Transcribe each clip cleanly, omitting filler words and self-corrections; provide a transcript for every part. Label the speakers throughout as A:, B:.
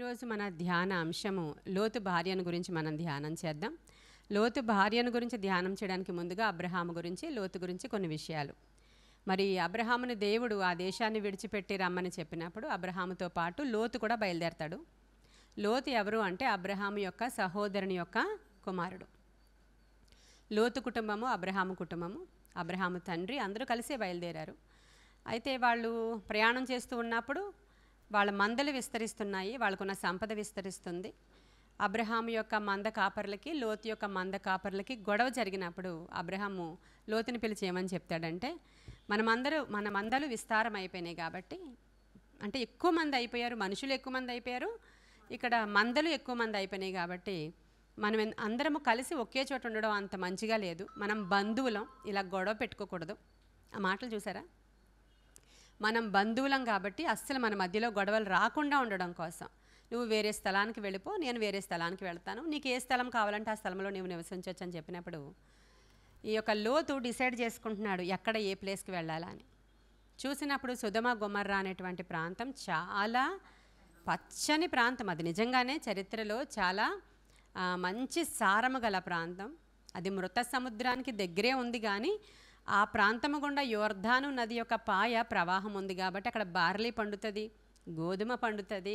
A: ఈరోజు మన ధ్యాన అంశము లోతు భార్యను గురించి మనం ధ్యానం చేద్దాం. లోతు భార్యను గురించి ధ్యానం చేయడానికి ముందుగా అబ్రహాము గురించి, లోతు గురించి కొన్ని విషయాలు. మరి అబ్రహాముని దేవుడు ఆ దేశాన్ని విడిచిపెట్టి రమ్మని చెప్పినప్పుడు అబ్రహాముతో పాటు లోతు కూడా బయలుదేరతాడు. లోతు ఎవరు అంటే అబ్రహాము యొక్క సహోదరుని యొక్క కుమారుడు. లోతు కుటుంబము, అబ్రహాము కుటుంబము, అబ్రహాము తండ్రి అందరూ కలిసే బయలుదేరారు. అయితే వాళ్ళు ప్రయాణం చేస్తూ ఉన్నప్పుడు వాళ్ళ మందలు విస్తరిస్తున్నాయి, వాళ్ళకున్న సంపద విస్తరిస్తుంది. అబ్రహాము యొక్క మంద కాపర్లకి, లోతు యొక్క మంద కాపర్లకి గొడవ జరిగినప్పుడు అబ్రహాము లోతుని పిలిచి ఏమని చెప్తాడంటే, మన మందలు విస్తారం అయిపోయినాయి కాబట్టి, అంటే ఎక్కువ మంది అయిపోయారు, మనుషులు ఎక్కువ మంది అయిపోయారు, ఇక్కడ మందలు ఎక్కువ మంది అయిపోయినాయి కాబట్టి మనం అందరము కలిసి ఒకే చోట ఉండడం అంత మంచిగా లేదు, మనం బంధువులం, ఇలా గొడవ పెట్టుకోకూడదు. ఆ మాటలు చూసారా? మనం బంధువులం కాబట్టి అస్సలు మన మధ్యలో గొడవలు రాకుండా ఉండడం కోసం నువ్వు వేరే స్థలానికి వెళ్ళిపో, నేను వేరే స్థలానికి వెళ్తాను, నీకు ఏ స్థలం కావాలంటే ఆ స్థలంలో నువ్వు నివసించవచ్చు అని చెప్పినప్పుడు ఈ యొక్క లోతు డిసైడ్ చేసుకుంటున్నాడు ఎక్కడ ఏ ప్లేస్కి వెళ్ళాలని. చూసినప్పుడు సొదొమ గొమొర్రా అనేటువంటి ప్రాంతం చాలా పచ్చని ప్రాంతం. అది నిజంగానే చరిత్రలో చాలా మంచి సారము గల ప్రాంతం. అది మృత సముద్రానికి దగ్గరే ఉంది, కానీ ఆ ప్రాంతము గుండా యోర్ధాను నది యొక్క పాయ ప్రవాహం ఉంది కాబట్టి అక్కడ బార్లీ పండుతుంది, గోధుమ పండుతుంది.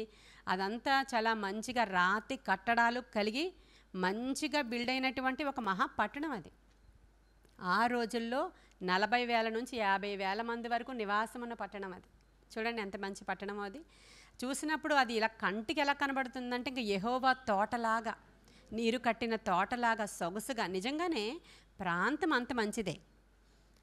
A: అదంతా చాలా మంచిగా రాతి కట్టడాలు కలిగి మంచిగా బిల్డ్ అయినటువంటి ఒక మహాపట్టణం అది. ఆ రోజుల్లో 40,000 నుంచి 50,000 మంది వరకు నివాసం ఉన్న పట్టణం అది. చూడండి ఎంత మంచి పట్టణం అది. చూసినప్పుడు అది ఇలా కంటికి ఎలా కనబడుతుందంటే ఇంక యెహోవా తోటలాగా, నీరు కట్టిన తోటలాగా సొగసుగా, నిజంగానే ప్రాంతం అంత మంచిదే.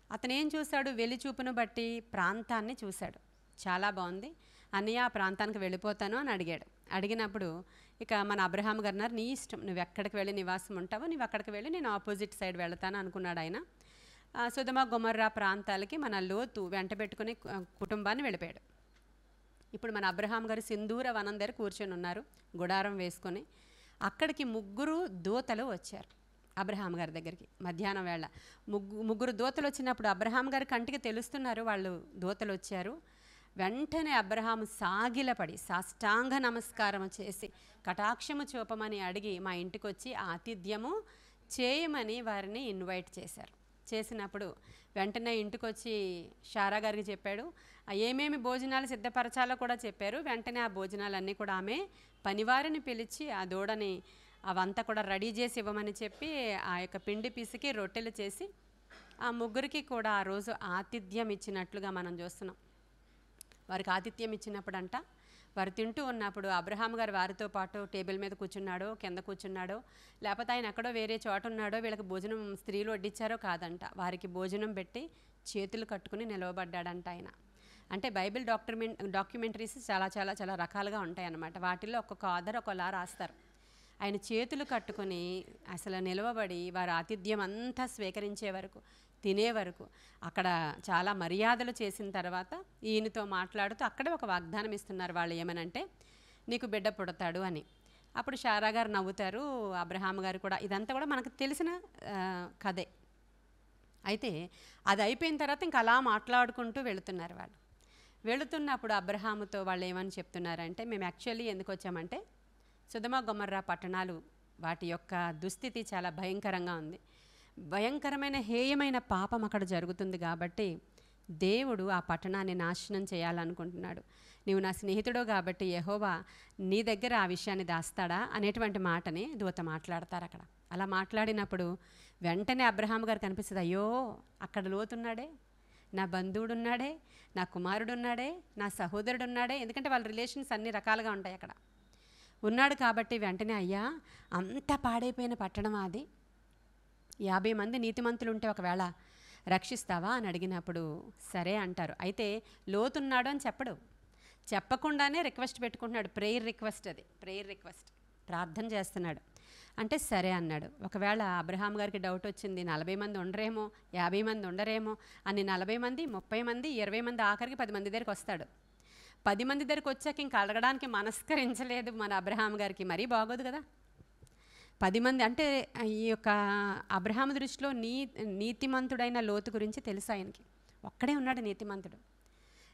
A: అతను ఏం చూశాడు? వెలిచూపును బట్టి ప్రాంతాన్ని చూశాడు, చాలా బాగుంది అన్నయ్య, ఆ ప్రాంతానికి వెళ్ళిపోతాను అని అడిగాడు. అడిగినప్పుడు ఇక మన అబ్రహాము గారు అన్నారు, నీ ఇష్టం, నువ్వు ఎక్కడికి వెళ్ళి నివాసం ఉంటావో నువ్వు అక్కడికి వెళ్ళి, నేను ఆపోజిట్ సైడ్ వెళ్తాను అనుకున్నాడు ఆయన. సొదొమ గొమొర్రా ప్రాంతాలకి మన లోతు వెంట పెట్టుకుని కుటుంబాన్ని వెళ్ళిపోయాడు. ఇప్పుడు మన అబ్రహాం గారు సింధూర వనం దగ్గర కూర్చొని ఉన్నారు, గుడారం వేసుకొని. అక్కడికి 3 దూతలు వచ్చారు అబ్రహాం గారి దగ్గరికి. మధ్యాహ్నం వేళ 3 దూతలు వచ్చినప్పుడు అబ్రహాం గారి కంటికి తెలుస్తున్నారు వాళ్ళు దూతలు వచ్చారు. వెంటనే అబ్రహాము సాగిలపడి సాష్టాంగ నమస్కారం చేసి కటాక్షము చూపమని అడిగి మా ఇంటికి వచ్చి ఆతిథ్యము చేయమని వారిని ఇన్వైట్ చేశారు. చేసినప్పుడు వెంటనే ఇంటికి వచ్చి షారా గారికి చెప్పాడు, ఏమేమి భోజనాలు సిద్ధపరచాలో కూడా చెప్పారు. వెంటనే ఆ భోజనాలన్నీ కూడా ఆమె పనివారిని పిలిచి ఆ దూడని అవంతా కూడా రెడీ చేసి ఇవ్వమని చెప్పి ఆ యొక్క పిండి పిసికి రొట్టెలు చేసి ఆ 3కి కూడా ఆ రోజు ఆతిథ్యం ఇచ్చినట్లుగా మనం చూస్తున్నాం. వారికి ఆతిథ్యం ఇచ్చినప్పుడంట వారు తింటూ ఉన్నప్పుడు అబ్రహాం గారు వారితో పాటు టేబుల్ మీద కూర్చున్నాడో, కింద కూర్చున్నాడో, లేకపోతే ఆయన ఎక్కడో వేరే చోట ఉన్నాడో, వీళ్ళకి భోజనం స్త్రీలు వడ్డించారో కాదంట, వారికి భోజనం పెట్టి చేతులు కట్టుకుని నిలవబడ్డాడంట ఆయన. అంటే బైబిల్ డాక్యుమెంటరీస్ చాలా చాలా చాలా రకాలుగా ఉంటాయన్నమాట. వాటిల్లో ఒక్కొక్క ఆధార్ ఒకలా రాస్తారు. ఆయన చేతులు కట్టుకొని అసలు నిలవబడి వారు ఆతిథ్యం అంతా స్వీకరించే వరకు, తినే వరకు అక్కడ చాలా మర్యాదలు చేసిన తర్వాత ఈయనతో మాట్లాడుతూ అక్కడే ఒక వాగ్దానం ఇస్తున్నారు వాళ్ళు. ఏమనంటే, నీకు బిడ్డ పుడతాడు అని. అప్పుడు షారా గారు నవ్వుతారు, అబ్రహాం గారు కూడా. ఇదంతా కూడా మనకు తెలిసిన కథే. అయితే అది అయిపోయిన తర్వాత ఇంక అలా మాట్లాడుకుంటూ వెళుతున్నారు వాళ్ళు. వెళుతున్నప్పుడు అబ్రహాముతో వాళ్ళు ఏమని చెప్తున్నారంటే, మేము యాక్చువల్లీ ఎందుకు వచ్చామంటే సొదొమ గొమొర్రా పట్టణాలు వాటి యొక్క దుస్థితి చాలా భయంకరంగా ఉంది, భయంకరమైన హేయమైన పాపం అక్కడ జరుగుతుంది కాబట్టి దేవుడు ఆ పట్టణాన్ని నాశనం చేయాలనుకుంటున్నాడు. నీవు నా స్నేహితుడు కాబట్టి యెహోవా నీ దగ్గర ఆ విషయాన్ని దాస్తాడా అనేటువంటి మాటని దూత మాట్లాడతారు అక్కడ. అలా మాట్లాడినప్పుడు వెంటనే అబ్రహాం గారు కనిపిస్తుంది, అయ్యో అక్కడ లోతున్నాడే, నా బంధువుడు ఉన్నాడే, నా కుమారుడు ఉన్నాడే, నా సహోదరుడు ఉన్నాడే, ఎందుకంటే వాళ్ళ రిలేషన్స్ అన్ని రకాలుగా ఉంటాయి అక్కడ. ఉన్నాడు కాబట్టి వెంటనే, అయ్యా అంత పాడైపోయిన పట్టణం అది, 50 మంది నీతిమంతులు ఉంటే ఒకవేళ రక్షిస్తావా అని అడిగినప్పుడు సరే అంటారు. అయితే లోతున్నాడు అని చెప్పకుండానే రిక్వెస్ట్ పెట్టుకుంటున్నాడు, ప్రేయర్ రిక్వెస్ట్, అది ప్రేయర్ రిక్వెస్ట్, ప్రార్థన చేస్తున్నాడు. అంటే సరే అన్నాడు. ఒకవేళ అబ్రహాం గారికి డౌట్ వచ్చింది, 40 మంది ఉండరేమో, 50 మంది ఉండరేమో అని. 40 మంది, 30 మంది, 20 మంది, ఆఖరికి 10 మంది దగ్గరికి వస్తాడు. 10 మంది దగ్గరికి వచ్చాక ఇంక అడగడానికి మనస్కరించలేదు మన అబ్రహాం గారికి, మరీ బాగోదు కదా. 10 మంది అంటే ఈ యొక్క అబ్రహాం దృష్టిలో నీతిమంతుడైన లోతు గురించి తెలుసు ఆయనకి, ఒక్కడే ఉన్నాడు నీతిమంతుడు.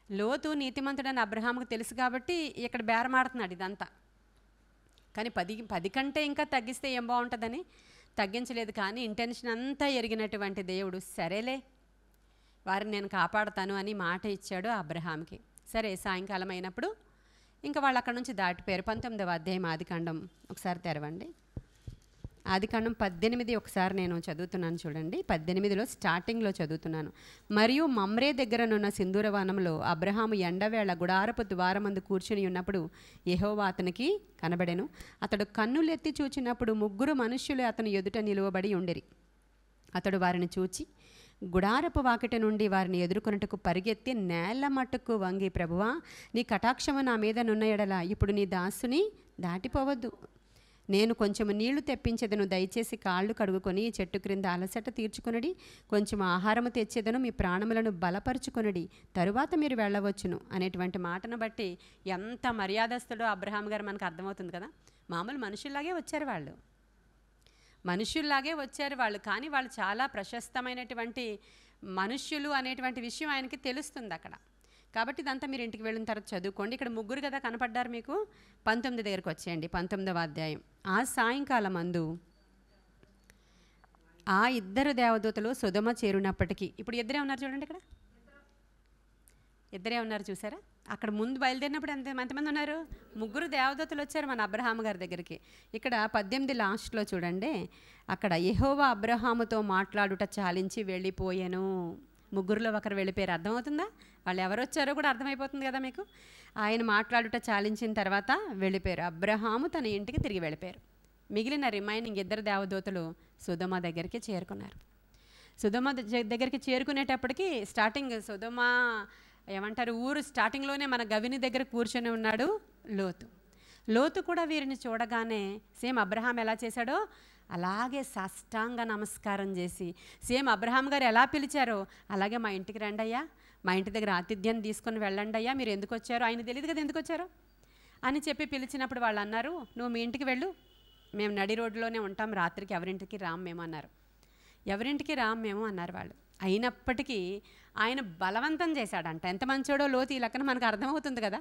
A: లోతు నీతిమంతుడని అబ్రహాముకు తెలుసు కాబట్టి ఇక్కడ బేరమాడుతున్నాడు ఇదంతా. కానీ 10 కంటే ఇంకా తగ్గిస్తే ఏం బాగుంటుందని తగ్గించలేదు. కానీ ఇంటెన్షన్ అంతా ఎరిగినటువంటి దేవుడు సరేలే వారిని నేను కాపాడుతాను అని మాట ఇచ్చాడు అబ్రహాంకి. సరే, సాయంకాలం అయినప్పుడు ఇంకా వాళ్ళు అక్కడ నుంచి దాటిపోయారు. 19వ అధ్యాయం ఆదికాండం ఒకసారి తెరవండి. ఆదికాండం 18 ఒకసారి నేను చదువుతున్నాను చూడండి. 18లో స్టార్టింగ్లో చదువుతున్నాను. మరియు మమ్రే దగ్గరనున్న సింధూరవనంలో అబ్రహాము ఎండవేళ గుడారపు ద్వారమందు కూర్చుని ఉన్నప్పుడు యెహోవా అతనికి కనబడెను. అతడు కన్నులెత్తి చూచినప్పుడు 3 మనుష్యులు అతని ఎదుట నిలువబడి ఉండిరి. అతడు వారిని చూచి గుడారపు వాకిట నుండి వారిని ఎదుర్కొనుటకు పరిగెత్తి నేల మట్టుకు వంగి, ప్రభువా, నీ కటాక్షము నా మీద నున్న ఎడల ఇప్పుడు నీ దాసుని దాటిపోవద్దు. నేను కొంచెము నీళ్లు తెప్పించేదను, దయచేసి కాళ్ళు కడుగుకొని చెట్టు క్రింద అలసట తీర్చుకొనడి. కొంచెం ఆహారము తెచ్చేదను, మీ ప్రాణములను బలపరుచుకొనడి, తరువాత మీరు వెళ్ళవచ్చును అనేటువంటి మాటను బట్టి ఎంత మర్యాదస్తుడో అబ్రహాం గారు మనకు అర్థమవుతుంది కదా. మామూలు మనుషుల్లాగే వచ్చారు వాళ్ళు, కానీ వాళ్ళు చాలా ప్రశస్తమైనటువంటి మనుష్యులు అనేటువంటి విషయం ఆయనకి తెలుస్తుంది అక్కడ. కాబట్టి ఇదంతా మీరు ఇంటికి వెళ్ళిన తర్వాత చదువుకోండి. ఇక్కడ 3 కదా కనపడ్డారు మీకు. 19 దగ్గరకు వచ్చేయండి. 19వ అధ్యాయం. ఆ సాయంకాలం అందు ఆ 2 దేవదూతలు సొదొమ చేరునప్పటికీ, ఇప్పుడు ఇద్దరే ఉన్నారు చూడండి, ఇక్కడ ఇద్దరే ఉన్నారు చూసారా. అక్కడ ముందు బయలుదేరినప్పుడు ఎంతమంది ఉన్నారు? 3 దేవదూతలు వచ్చారు మన అబ్రహాము గారి దగ్గరికి. ఇక్కడ 18 లాస్ట్లో చూడండి, అక్కడ యెహోవా అబ్రహాముతో మాట్లాడుట చాలించి వెళ్ళిపోయాను. 3లో ఒకరు వెళ్ళిపోయారు. అర్థమవుతుందా? వాళ్ళు ఎవరు వచ్చారో కూడా అర్థమైపోతుంది కదా మీకు. ఆయన మాట్లాడుట చాలించిన తర్వాత వెళ్ళిపోయారు. అబ్రహాము తన ఇంటికి తిరిగి వెళ్ళిపోయారు. మిగిలిన రిమైనింగ్ 2 దేవదూతలు సొదొమ దగ్గరికి చేరుకున్నారు. సొదొమ దగ్గరికి చేరుకునేటప్పటికి స్టార్టింగ్ సొదొమ ఏమంటారు, ఊరు స్టార్టింగ్లోనే మన గవిని దగ్గర కూర్చొని ఉన్నాడు లోతు కూడా వీరిని చూడగానే సేమ్ అబ్రహాం ఎలా చేశాడో అలాగే సాష్టాంగ నమస్కారం చేసి, సేమ్ అబ్రహాం గారు ఎలా పిలిచారో అలాగే, మా ఇంటికి రండి అయ్యా, మా ఇంటి దగ్గర ఆతిథ్యాన్ని తీసుకొని వెళ్ళండి అయ్యా, మీరు ఎందుకు వచ్చారో ఆయన తెలియదు కదా ఎందుకు వచ్చారో అని చెప్పి పిలిచినప్పుడు వాళ్ళు అన్నారు, నువ్వు మీ ఇంటికి వెళ్ళు, మేము నడి రోడ్డులోనే ఉంటాం, రాత్రికి ఎవరింటికి రాం మేము అన్నారు. ఎవరింటికి రాం మేము అన్నారు వాళ్ళు. అయినప్పటికీ ఆయన బలవంతం చేశాడంట. ఎంత మంచోడో లోతు ఈ లెక్కన మనకు అర్థమవుతుంది కదా.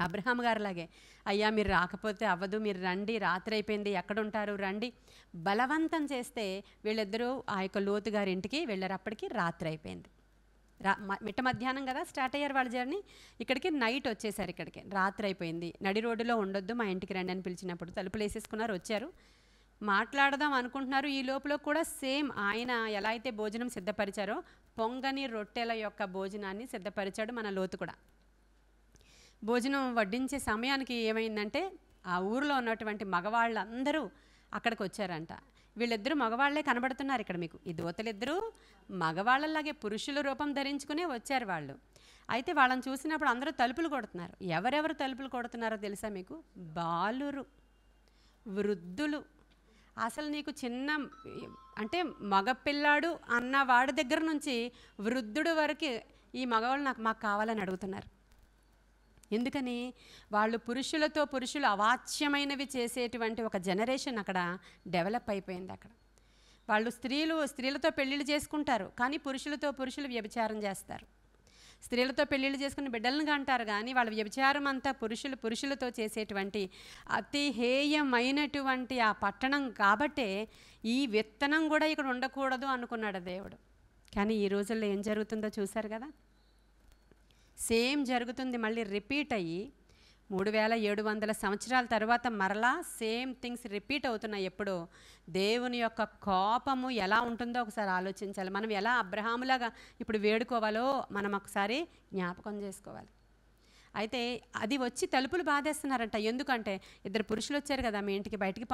A: అబ్రహాం గారిలాగే, అయ్యా మీరు రాకపోతే అవ్వదు, మీరు రండి, రాత్రి అయిపోయింది, ఎక్కడుంటారు రండి, బలవంతం చేస్తే వీళ్ళిద్దరూ ఆ యొక్క లోతు గారి ఇంటికి వెళ్ళారు. అప్పటికి రాత్రి అయిపోయింది. మిట్ట మధ్యాహ్నం కదా స్టార్ట్ అయ్యారు వాళ్ళ జర్నీ. ఇక్కడికి నైట్ వచ్చేసారు. ఇక్కడికి రాత్రి అయిపోయింది. నడి రోడ్డులో ఉండొద్దు, మా ఇంటికి రండి అని పిలిచినప్పుడు తలుపులు వేసేసుకున్నారు, వచ్చారు, మాట్లాడదాం అనుకుంటున్నారు. ఈ లోపల కూడా సేమ్ ఆయన ఎలా అయితే భోజనం సిద్ధపరిచారో పొంగని రొట్టెల యొక్క భోజనాన్ని సిద్ధపరిచాడు మన లోతు కూడా. భోజనం వడ్డించే సమయానికి ఏమైందంటే ఆ ఊరిలో ఉన్నటువంటి మగవాళ్ళందరూ అక్కడికి వచ్చారంట. వీళ్ళిద్దరూ మగవాళ్లే కనబడుతున్నారు ఇక్కడ మీకు. ఈ దూతలిద్దరూ మగవాళ్ళలాగే పురుషుల రూపం ధరించుకునే వచ్చారు వాళ్ళు. అయితే వాళ్ళని చూసినప్పుడు అందరూ తలుపులు కొడుతున్నారు. ఎవరెవరు తలుపులు కొడుతున్నారో తెలుసా మీకు? బాలురు, వృద్ధులు. అసలు నీకు చిన్న అంటే మగపిల్లాడు అన్న వాడి దగ్గర నుంచి వృద్ధుడు వరకు ఈ మగవాళ్ళు మాకు కావాలని అడుగుతున్నారు. ఎందుకని? వాళ్ళు పురుషులు అవాచ్యమైనవి చేసేటువంటి ఒక జనరేషన్ అక్కడ డెవలప్ అయిపోయింది. అక్కడ వాళ్ళు స్త్రీలతో పెళ్ళిళ్ళు చేసుకుంటారు, కానీ పురుషులు వ్యభిచారం చేస్తారు. స్త్రీలతో పెళ్ళిళ్ళు చేసుకుని బిడ్డలను కంటారు, కానీ వాళ్ళ వ్యభిచారం అంతా పురుషులతో చేసేటువంటి అతి హేయమైనటువంటి ఆ పట్టణం. కాబట్టే ఈ విత్తనం కూడా ఇక్కడ ఉండకూడదు అనుకున్నాడు దేవుడు. కానీ ఈ రోజుల్లో ఏం జరుగుతుందో చూశారు కదా. సేమ్ జరుగుతుంది, మళ్ళీ రిపీట్ అయ్యి 3700 సంవత్సరాల తర్వాత మరలా సేమ్ థింగ్స్ రిపీట్ అవుతున్నాయి. ఎప్పుడో దేవుని యొక్క కోపము ఎలా ఉంటుందో ఒకసారి ఆలోచించాలి. మనం ఎలా అబ్రహాములాగా ఇప్పుడు వేడుకోవాలో మనం ఒకసారి జ్ఞాపకం చేసుకోవాలి. అయితే అది వచ్చి తలుపులు బాధేస్తున్నారంట. ఎందుకంటే 2 పురుషులు వచ్చారు కదా, మీ ఇంటికి బయటికి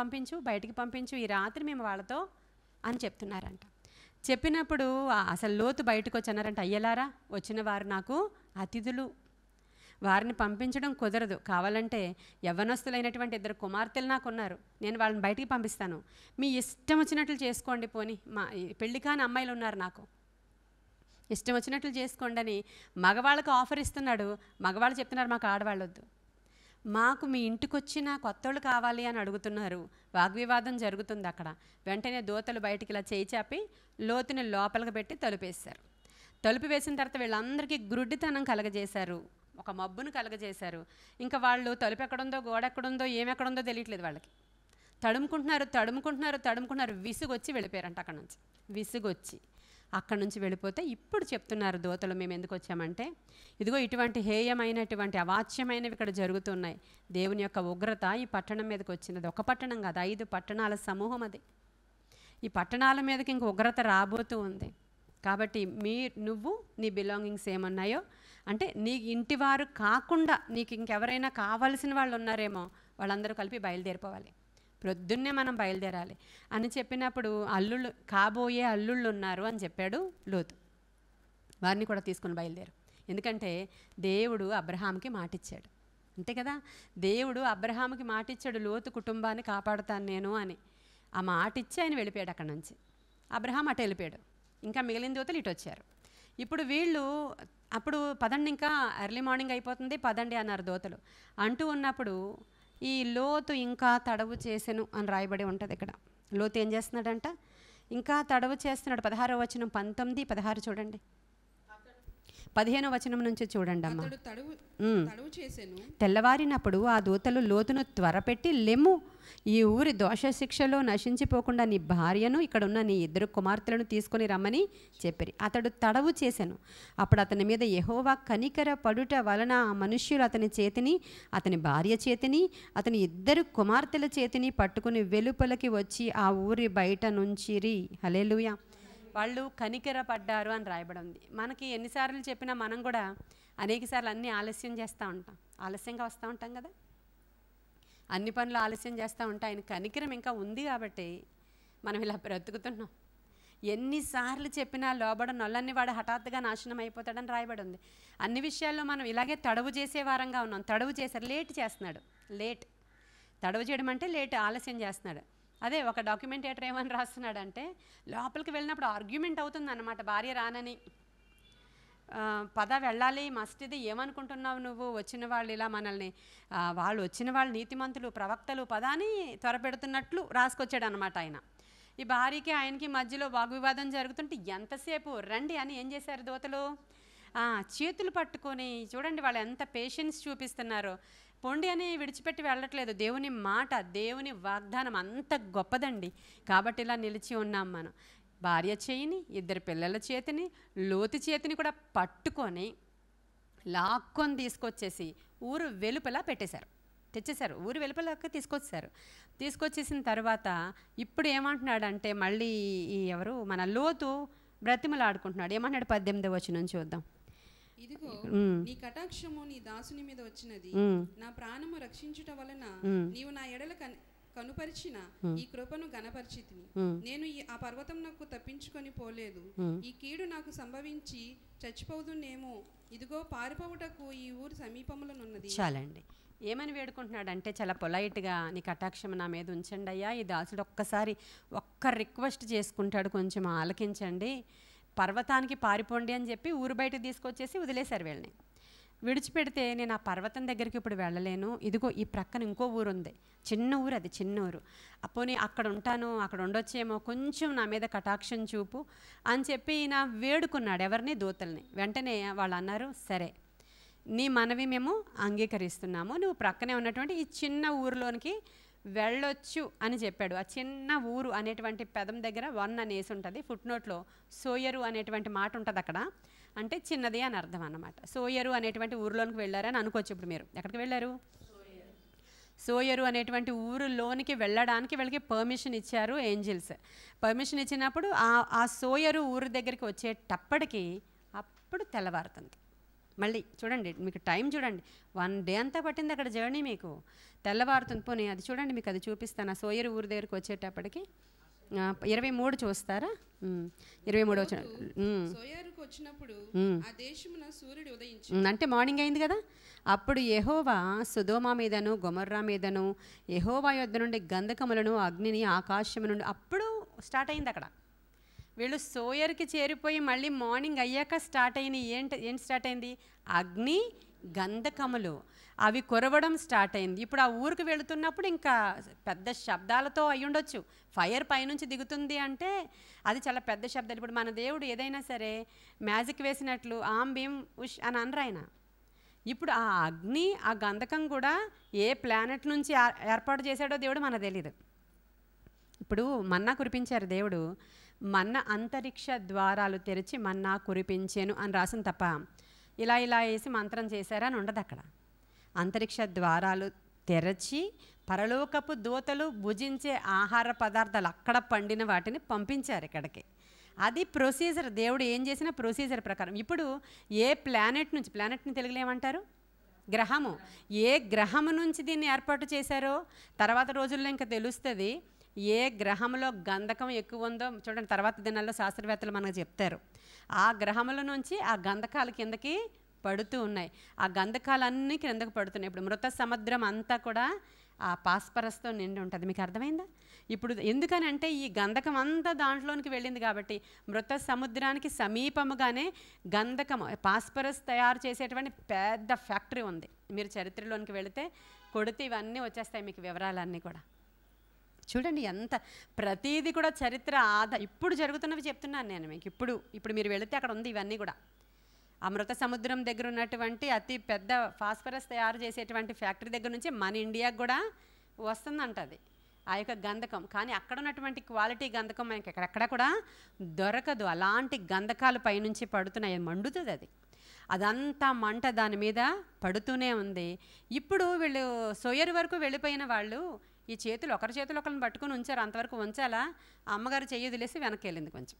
A: పంపించు, ఈ రాత్రి మేము వాళ్ళతో అని చెప్తున్నారంట. చెప్పినప్పుడు అసలు లోతు బయటకు వచ్చి అన్నారంట, అయ్యలారా, వచ్చిన వారు నాకు అతిథులు, వారిని పంపించడం కుదరదు. కావాలంటే యవ్వనస్తులైనటువంటి 2 కుమార్తెలు నాకు ఉన్నారు, నేను వాళ్ళని బయటికి పంపిస్తాను, మీ ఇష్టం వచ్చినట్లు చేసుకోండి. పోని మా పెళ్లి కాని అమ్మాయిలు ఉన్నారు, నాకు ఇష్టం వచ్చినట్లు చేసుకోండి అని మగవాళ్ళకు ఆఫర్ ఇస్తున్నాడు. మగవాళ్ళు చెప్తున్నారు, మాకు ఆడవాళ్ళు వద్దు, మాకు మీ ఇంటికి వచ్చిన కొత్తోళ్ళు కావాలి అని అడుగుతున్నారు. వాగ్వివాదం జరుగుతుంది అక్కడ. వెంటనే దూతలు బయటికి ఇలా చేయి చాపి లోతుని లోపలికి పెట్టి తలుపేశారు. తలుపు వేసిన తర్వాత వీళ్ళందరికీ గ్రుడ్డితనం కలగజేశారు. ఒక మబ్బును కలగజేశారు. ఇంకా వాళ్ళు తలుపు ఎక్కడుందో గోడ ఎక్కడుందో ఏమెక్కడుందో తెలియట్లేదు వాళ్ళకి. తడుముకుంటున్నారు విసుగొచ్చి వెళ్ళిపోయారంట అక్కడ నుంచి. విసుగొచ్చి అక్కడి నుంచి వెళ్ళిపోతే ఇప్పుడు చెప్తున్నారు దూతలు, మేము ఎందుకు వచ్చామంటే ఇదిగో ఇటువంటి హేయమైనటువంటి అవాచ్యమైనవి ఇక్కడ జరుగుతున్నాయి. దేవుని యొక్క ఉగ్రత ఈ పట్టణం మీదకి వచ్చినది. ఒక పట్టణం కాదు, 5 పట్టణాల సమూహం అది. ఈ పట్టణాల మీదకి ఇంక ఉగ్రత రాబోతూ ఉంది. కాబట్టి నువ్వు నీ బిలాంగింగ్స్ ఏమున్నాయో, అంటే నీ ఇంటివారు కాకుండా నీకు ఇంకెవరైనా కావాల్సిన వాళ్ళు ఉన్నారేమో, వాళ్ళందరూ కలిపి బయలుదేరిపోవాలి. ప్రొద్దున్నే మనం బయలుదేరాలి అని చెప్పినప్పుడు కాబోయే అల్లుళ్ళు ఉన్నారు అని చెప్పాడు లోతు. వారిని కూడా తీసుకుని బయలుదేరు. ఎందుకంటే దేవుడు అబ్రహాంకి మాటిచ్చాడు, అంతే కదా. దేవుడు అబ్రహాంకి మాటిచ్చాడు, లోతు కుటుంబాన్ని కాపాడుతాను నేను అని. ఆ మాటిచ్చి ఆయన వెళ్ళిపోయాడు అక్కడి నుంచి. అబ్రహాం అటు వెళ్ళిపోయాడు. ఇంకా మిగిలిన దూతలు ఇటు వచ్చారు. ఇప్పుడు వీళ్ళు అప్పుడు పదండి, ఇంకా ఎర్లీ మార్నింగ్ అయిపోతుంది, పదండి అన్నారు దూతలు. అంటూ ఉన్నప్పుడు ఈ లోతు ఇంకా తడవు చేసెను అని రాయబడి ఉంటుంది ఇక్కడ. లోతు ఏం చేస్తున్నాడంట? ఇంకా తడవు చేస్తున్నాడు. 16వ వచనం, 19, 16 చూడండి. 15వ వచనం నుంచి చూడండి అమ్మ. తెల్లవారినప్పుడు ఆ దూతలు లోతును త్వరపెట్టి, లెమ్ము, ఈ ఊరి దోష శిక్షలో నశించిపోకుండా నీ భార్యను, ఇక్కడున్న నీ 2 కుమార్తెలను తీసుకొని రమ్మని చెప్పిరి. అతడు తడవు చేశాను. అప్పుడు అతని మీద యెహోవా కనికర పడుట వలన ఆ మనుష్యులు అతని చేతిని, అతని భార్య చేతిని, అతని 2 కుమార్తెల చేతిని పట్టుకుని వెలుపలకి వచ్చి ఆ ఊరి బయట నుంచిరి. హల్లెలూయా. వాళ్ళు కనికర పడ్డారు అని రాయబడి ఉంది. మనకి ఎన్నిసార్లు చెప్పినా మనం కూడా అనేకసార్లు అన్నీ ఆలస్యం చేస్తూ ఉంటాం. ఆలస్యంగా వస్తూ ఉంటాం కదా, అన్ని పనులు ఆలస్యం చేస్తూ ఉంటాం. ఆయన కనికరం ఇంకా ఉంది కాబట్టి మనం ఇలా బ్రతుకుతున్నాం. ఎన్నిసార్లు చెప్పినా లోబడ నొల్లన్ని వాడు హఠాత్తుగా నాశనం అయిపోతాడని రాయబడి ఉంది. అన్ని విషయాల్లో మనం ఇలాగే తడవు చేసే వారంగా ఉన్నాం. తడవు చేశారు, లేట్ చేస్తున్నాడు. తడవు చేయడం అంటే లేట్, ఆలస్యం చేస్తున్నాడు. అదే ఒక డాక్యుమెంటేటర్ ఏమని రాస్తున్నాడంటే, లోపలికి వెళ్ళినప్పుడు ఆర్గ్యుమెంట్ అవుతుంది అన్నమాట, భార్య రానని. పద వెళ్ళాలి, మస్ట్, ఇది ఏమనుకుంటున్నావు నువ్వు, వచ్చిన వాళ్ళు ఇలా మనల్ని, వాళ్ళు వచ్చిన వాళ్ళు నీతిమంతులు, ప్రవక్తలు, పదాని త్వరపెడుతున్నట్లు రాసుకొచ్చాడు అనమాట ఆయన. ఈ భార్యకి ఆయనకి మధ్యలో వాగ్వివాదం జరుగుతుంటే ఎంతసేపు రండి అని ఏం చేశారు దూతలు? చేతులు పట్టుకొని, చూడండి వాళ్ళు ఎంత పేషెన్స్ చూపిస్తున్నారో. పొండి అని విడిచిపెట్టి వెళ్ళట్లేదు. దేవుని మాట, దేవుని వాగ్దానం అంత గొప్పదండి. కాబట్టి ఇలా నిలిచి ఉన్నాం మనం. భార్య చేయిని, 2 పిల్లల చేతిని, లోతు చేతిని కూడా పట్టుకొని లాక్కొని తీసుకొచ్చేసి ఊరు వెలుపల తెచ్చేశారు. ఊరు వెలుపలకి తీసుకొచ్చేసిన తర్వాత ఇప్పుడు ఏమంటున్నాడంటే, మళ్ళీ ఎవరు మన లోతు బ్రతిమలాడుకుంటున్నాడు. ఏమంటున్నాడు? 18వ వచనం చూద్దాం.
B: ఇదిగో నీ కటాక్షము నీ దాసుని మీద వచ్చినది, నా ప్రాణము రక్షించుట వలన నీవు నా ఎడల కనుపరిచిన ఈ కృపను గణపరిచితిని. నేను ఆ పర్వతం నాకు తప్పించుకొని పోలేదు. ఈ కీడు నాకు సంభవించి చచ్చిపోదునేమో. ఇదిగో పారిపోవుటకు ఈ ఊరు సమీపంలోనున్నది.
A: చాలండి. ఏమని వేడుకుంటున్నాడంటే చాలా పొలైట్గా, నీ కటాక్షం నా మీద ఉంచండి అయ్యా. ఈ దాసుడు ఒక్క రిక్వెస్ట్ చేసుకుంటాడు, కొంచెం ఆలకించండి, పర్వతానికి పారిపోండి అని చెప్పి ఊరు బయట తీసుకొచ్చేసి వదిలేశారు వీళ్ళని. విడిచిపెడితే నేను ఆ పర్వతం దగ్గరికి ఇప్పుడు వెళ్ళలేను, ఇదిగో ఈ ప్రక్కన ఇంకో ఊరు ఉంది, చిన్న ఊరు, అది చిన్న ఊరు, అపోని అక్కడ ఉంటాను, అక్కడ ఉండొచ్చేమో, కొంచెం నా మీద కటాక్షం చూపు అని చెప్పి ఈయన వేడుకున్నాడు. ఎవరిని? దూతల్ని. వెంటనే వాళ్ళు అన్నారు, సరే నీ మనవి మేము అంగీకరిస్తున్నాము, నువ్వు ప్రక్కనే ఉన్నటువంటి ఈ చిన్న ఊరిలోనికి వెళ్ళొచ్చు అని చెప్పాడు. ఆ చిన్న ఊరు అనేటువంటి పెదం దగ్గర 1 అనేసి ఉంటుంది. ఫుట్నోట్లో సోయరు అనేటువంటి మాట ఉంటుంది అక్కడ, అంటే చిన్నది అని అర్థం అన్నమాట. సోయరు అనేటువంటి ఊరిలోనికి వెళ్ళారని అనుకోవచ్చు. ఇప్పుడు మీరు ఎక్కడికి వెళ్ళారు? సోయరు అనేటువంటి ఊరిలోనికి వెళ్ళడానికి వీళ్ళకి పర్మిషన్ ఇచ్చారు ఏంజిల్స్. పర్మిషన్ ఇచ్చినప్పుడు ఆ సోయరు ఊరి దగ్గరికి వచ్చేటప్పటికి అప్పుడు తెల్లవారుతుంది. మళ్ళీ చూడండి, మీకు టైం చూడండి, 1 డే అంతా పట్టింది అక్కడ జర్నీ, మీకు తెల్లవారుతుంది. పోనీ అది చూడండి, మీకు అది చూపిస్తాను. ఆ సోయరు ఊరి దగ్గరికి వచ్చేటప్పటికి 23 చూస్తారా? 23 అంటే మార్నింగ్ అయింది కదా. అప్పుడు యెహోవా సొదొమ మీదను గొమొర్రా మీదను యెహోవా యొద్ద నుండి గంధకములను అగ్నిని ఆకాశము నుండి, అప్పుడు స్టార్ట్ అయింది అక్కడ. వీళ్ళు సోయర్కి చేరిపోయి మళ్ళీ మార్నింగ్ అయ్యాక స్టార్ట్ అయినాయి. ఏంటి స్టార్ట్ అయింది? అగ్ని, గంధకములు అవి కురవడం స్టార్ట్ అయింది. ఇప్పుడు ఆ ఊరికి వెళుతున్నప్పుడు ఇంకా పెద్ద శబ్దాలతో అయ్యుండొచ్చు. ఫైర్ పైనుంచి దిగుతుంది అంటే అది చాలా పెద్ద శబ్దాలు. ఇప్పుడు మన దేవుడు ఏదైనా సరే మ్యాజిక్ వేసినట్లు ఆం భీం ఉష్ అని అనరు ఆయన. ఇప్పుడు ఆ అగ్ని ఆ గంధకం కూడా ఏ ప్లానెట్ నుంచి ఏర్పాటు చేశాడో దేవుడు మనకు తెలియదు. ఇప్పుడు మన్నా కురిపించారు దేవుడు, మన్నా అంతరిక్ష ద్వారాలు తెరిచి మన్నా కురిపించాను అని రాసిన తప్ప ఇలా ఇలా వేసి మంత్రం చేశారని ఉండదు అక్కడ. అంతరిక్ష ద్వారాలు తెరచి పరలోకపు దూతలు భుజించే ఆహార పదార్థాలు అక్కడ పండిన వాటిని పంపించారు ఇక్కడికి. అది ప్రొసీజర్, దేవుడు ఏం చేసినా ప్రొసీజర్ ప్రకారం. ఇప్పుడు ఏ ప్లానెట్ నుంచి, ప్లానెట్ని తెలుగులో ఏమంటారు, గ్రహము, ఏ గ్రహము నుంచి దీన్ని ఏర్పాటు చేశారో తర్వాత రోజుల్లో ఇంకా తెలుస్తుంది. ఏ గ్రహంలో గంధకం ఎక్కువ ఉందో చూడండి, తర్వాత దినాల్లో శాస్త్రవేత్తలు మనకు చెప్తారు. ఆ గ్రహముల నుంచి ఆ గంధకాలు కిందకి పడుతూ ఉన్నాయి. ఆ గంధకాలన్నీ కిందకు పడుతున్నాయి. ఇప్పుడు మృత సముద్రం అంతా కూడా ఆ పాస్పరస్తో నిండి ఉంటుంది. మీకు అర్థమైందా? ఇప్పుడు ఎందుకనంటే ఈ గంధకం అంతా దాంట్లోనికి వెళ్ళింది కాబట్టి మృత సముద్రానికి సమీపముగానే గంధకం పాస్పరస్ తయారు చేసేటువంటి పెద్ద ఫ్యాక్టరీ ఉంది. మీరు చరిత్రలోనికి వెళితే కొడితే ఇవన్నీ వచ్చేస్తాయి మీకు వివరాలన్నీ కూడా. చూడండి ఎంత ప్రతీది కూడా చరిత్ర ఇప్పుడు జరుగుతున్నవి చెప్తున్నాను నేను మీకు. ఇప్పుడు మీరు వెళితే అక్కడ ఉంది ఇవన్నీ కూడా. అమృత సముద్రం దగ్గర ఉన్నటువంటి అతి పెద్ద ఫాస్ఫరస్ తయారు చేసేటువంటి ఫ్యాక్టరీ దగ్గర నుంచి మన ఇండియాకు కూడా వస్తుందంట అది ఆ యొక్క గంధకం. కానీ అక్కడ ఉన్నటువంటి క్వాలిటీ గంధకం మనకి ఎక్కడెక్కడ కూడా దొరకదు. అలాంటి గంధకాలు పైనుంచి పడుతున్నాయి, మండుతుంది అది. అదంతా మంట దాని మీద పడుతూనే ఉంది. ఇప్పుడు వీళ్ళు సోయరు వరకు వెళ్ళిపోయిన వాళ్ళు ఈ చేతులు ఒకరి చేతులు ఒకరిని పట్టుకుని ఉంచారు. అంతవరకు ఉంచాలా? అమ్మగారు చెయ్యి వదిలేసి వెనక్కి వెళ్ళింది. కొంచెం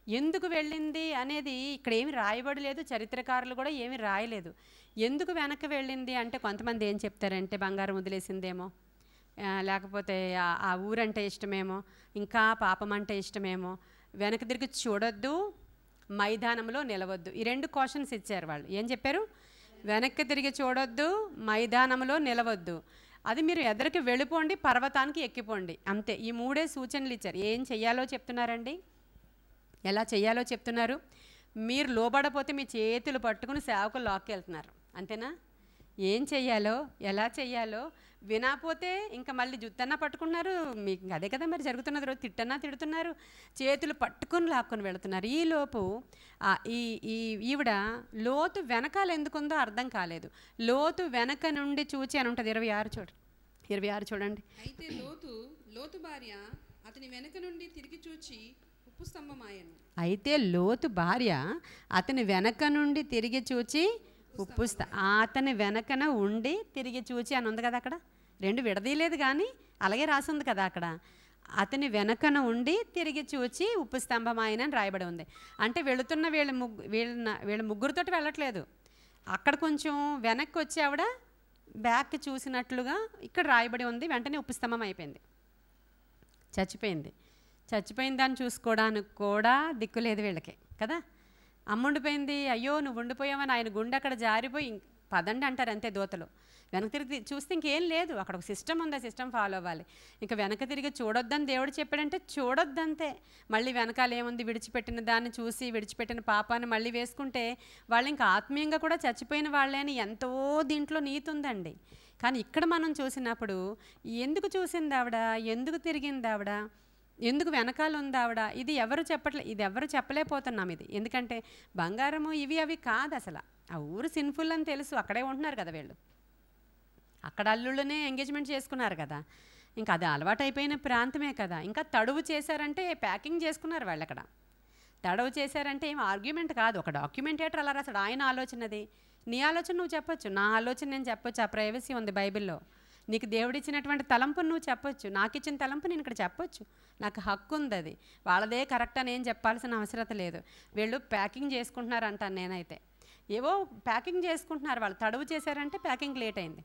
A: ఎందుకు వెళ్ళింది అనేది ఇక్కడ ఏమి రాయబడి లేదు, చరిత్రకారులు కూడా ఏమి రాయలేదు. ఎందుకు వెనక్కి వెళ్ళింది అంటే కొంతమంది ఏం చెప్తారంటే బంగారం వదిలేసిందేమో, లేకపోతే ఆ ఊరంటే ఇష్టమేమో, ఇంకా పాపం అంటే ఇష్టమేమో, వెనక్కి తిరిగి చూడొద్దు, మైదానంలో నిలవద్దు. ఈ 2 క్వశ్చన్స్ ఇచ్చారు వాళ్ళు. ఏం చెప్పారు? వెనక్కి తిరిగి చూడొద్దు, మైదానంలో నిలవద్దు. అది మీరు ఎదరికి వెళ్ళిపోండి, పర్వతానికి ఎక్కిపోండి, అంతే. ఈ 3 సూచనలు ఇచ్చారు. ఏం చెయ్యాలో చెప్తున్నారండి, ఎలా చెయ్యాలో చెప్తున్నారు. మీరు లోబడపోతే మీ చేతులు పట్టుకుని సేవకులు లాక్కెళ్తున్నారు, అంతేనా? ఏం చెయ్యాలో ఎలా చెయ్యాలో వినాపోతే ఇంకా మళ్ళీ జుత్తన్నా పట్టుకున్నారు. మీకు అదే కదా మరి జరుగుతున్నది. రోజు తిట్టన్నా తిడుతున్నారు, చేతులు పట్టుకుని లాక్కొని వెళుతున్నారు. ఈలోపు ఈవిడ లోతు వెనకాల ఎందుకుందో అర్థం కాలేదు. లోతు వెనక నుండి చూచి అని ఉంటుంది. 26 చూడండి.
B: అయితే లోతు భార్య అతని వెనక నుండి తిరిగి చూచి ఉప్పు స్తంభమాయను.
A: అయితే లోతు భార్య అతని వెనక నుండి తిరిగి చూచి అతని వెనకన ఉండి తిరిగి చూచి అని ఉంది కదా అక్కడ. 2 విడదీయలేదు కానీ అలాగే రాసి ఉంది కదా అక్కడ. అతని వెనకన ఉండి తిరిగి చూచి ఉప్పు స్తంభం ఆయన అని రాయబడి ఉంది. అంటే వెళుతున్న వీళ్ళ ముగ్గురితోటి వెళ్ళట్లేదు. అక్కడ కొంచెం వెనక్కి వచ్చి ఆవిడ బ్యాక్ చూసినట్లుగా ఇక్కడ రాయబడి ఉంది. వెంటనే ఉప్పు స్తంభం అయిపోయింది, చచ్చిపోయింది. చచ్చిపోయిన దాన్ని చూసుకోవడానికి కూడా దిక్కులేదు వీళ్ళకి కదా. అమ్ముండిపోయింది, అయ్యో నువ్వు ఉండిపోయావని ఆయన గుండె అక్కడ జారిపోయి పదండి అంటారు అంతే దూతలు. వెనక తిరిగి చూస్తే ఇంకేం లేదు, అక్కడ ఒక సిస్టమ్ ఉంది, ఆ సిస్టమ్ ఫాలో అవ్వాలి. ఇంకా వెనక తిరిగి చూడొద్దని దేవుడు చెప్పాడంటే చూడొద్దంతే. మళ్ళీ వెనకాల ఏముంది, విడిచిపెట్టిన దాన్ని చూసి విడిచిపెట్టిన పాపాన్ని మళ్ళీ వేసుకుంటే వాళ్ళు ఇంకా ఆత్మీయంగా కూడా చచ్చిపోయిన వాళ్ళే అని ఎంతో దీంట్లో నీతి ఉందండి. కానీ ఇక్కడ మనం చూసినప్పుడు ఎందుకు చూసింది ఆవిడ, ఎందుకు తిరిగింది ఆవిడ, ఎందుకు వెనకాల ఉంది ఆవిడ, ఇది ఎవరు చెప్పలేకపోతున్నాం ఇది. ఎందుకంటే బంగారము ఇవి అవి కాదు అసలు. ఆ ఊరు సిన్ఫుల్ అని తెలుసు, అక్కడే ఉంటున్నారు కదా వీళ్ళు, అక్కడ అల్లుళ్ళనే ఎంగేజ్మెంట్ చేసుకున్నారు కదా. ఇంకా అది అలవాటు అయిపోయిన ప్రాంతమే కదా. ఇంకా తడువు చేశారంటే ప్యాకింగ్ చేసుకున్నారు వాళ్ళు అక్కడ. తడవు చేశారంటే ఏం ఆర్గ్యుమెంట్ కాదు, ఒక డాక్యుమెంటేటర్ అలా రాసాడు. ఆయన ఆలోచనది, నీ ఆలోచన నువ్వు చెప్పొచ్చు, నా ఆలోచన నేను చెప్పొచ్చు. ఆ ప్రైవసీ ఉంది బైబిల్లో. నీకు దేవుడిచ్చినటువంటి తలంపును నువ్వు చెప్పొచ్చు, నాకు ఇచ్చిన తలంపు నేను ఇక్కడ చెప్పొచ్చు, నాకు హక్కు ఉంది. అది వాళ్ళదే కరెక్ట్ అని ఏం చెప్పాల్సిన అవసరం లేదు. వీళ్ళు ప్యాకింగ్ చేసుకుంటున్నారు అంటాను నేనైతే. ఏవో ప్యాకింగ్ చేసుకుంటున్నారు వాళ్ళు. తడువు చేశారంటే ప్యాకింగ్ లేట్ అయింది.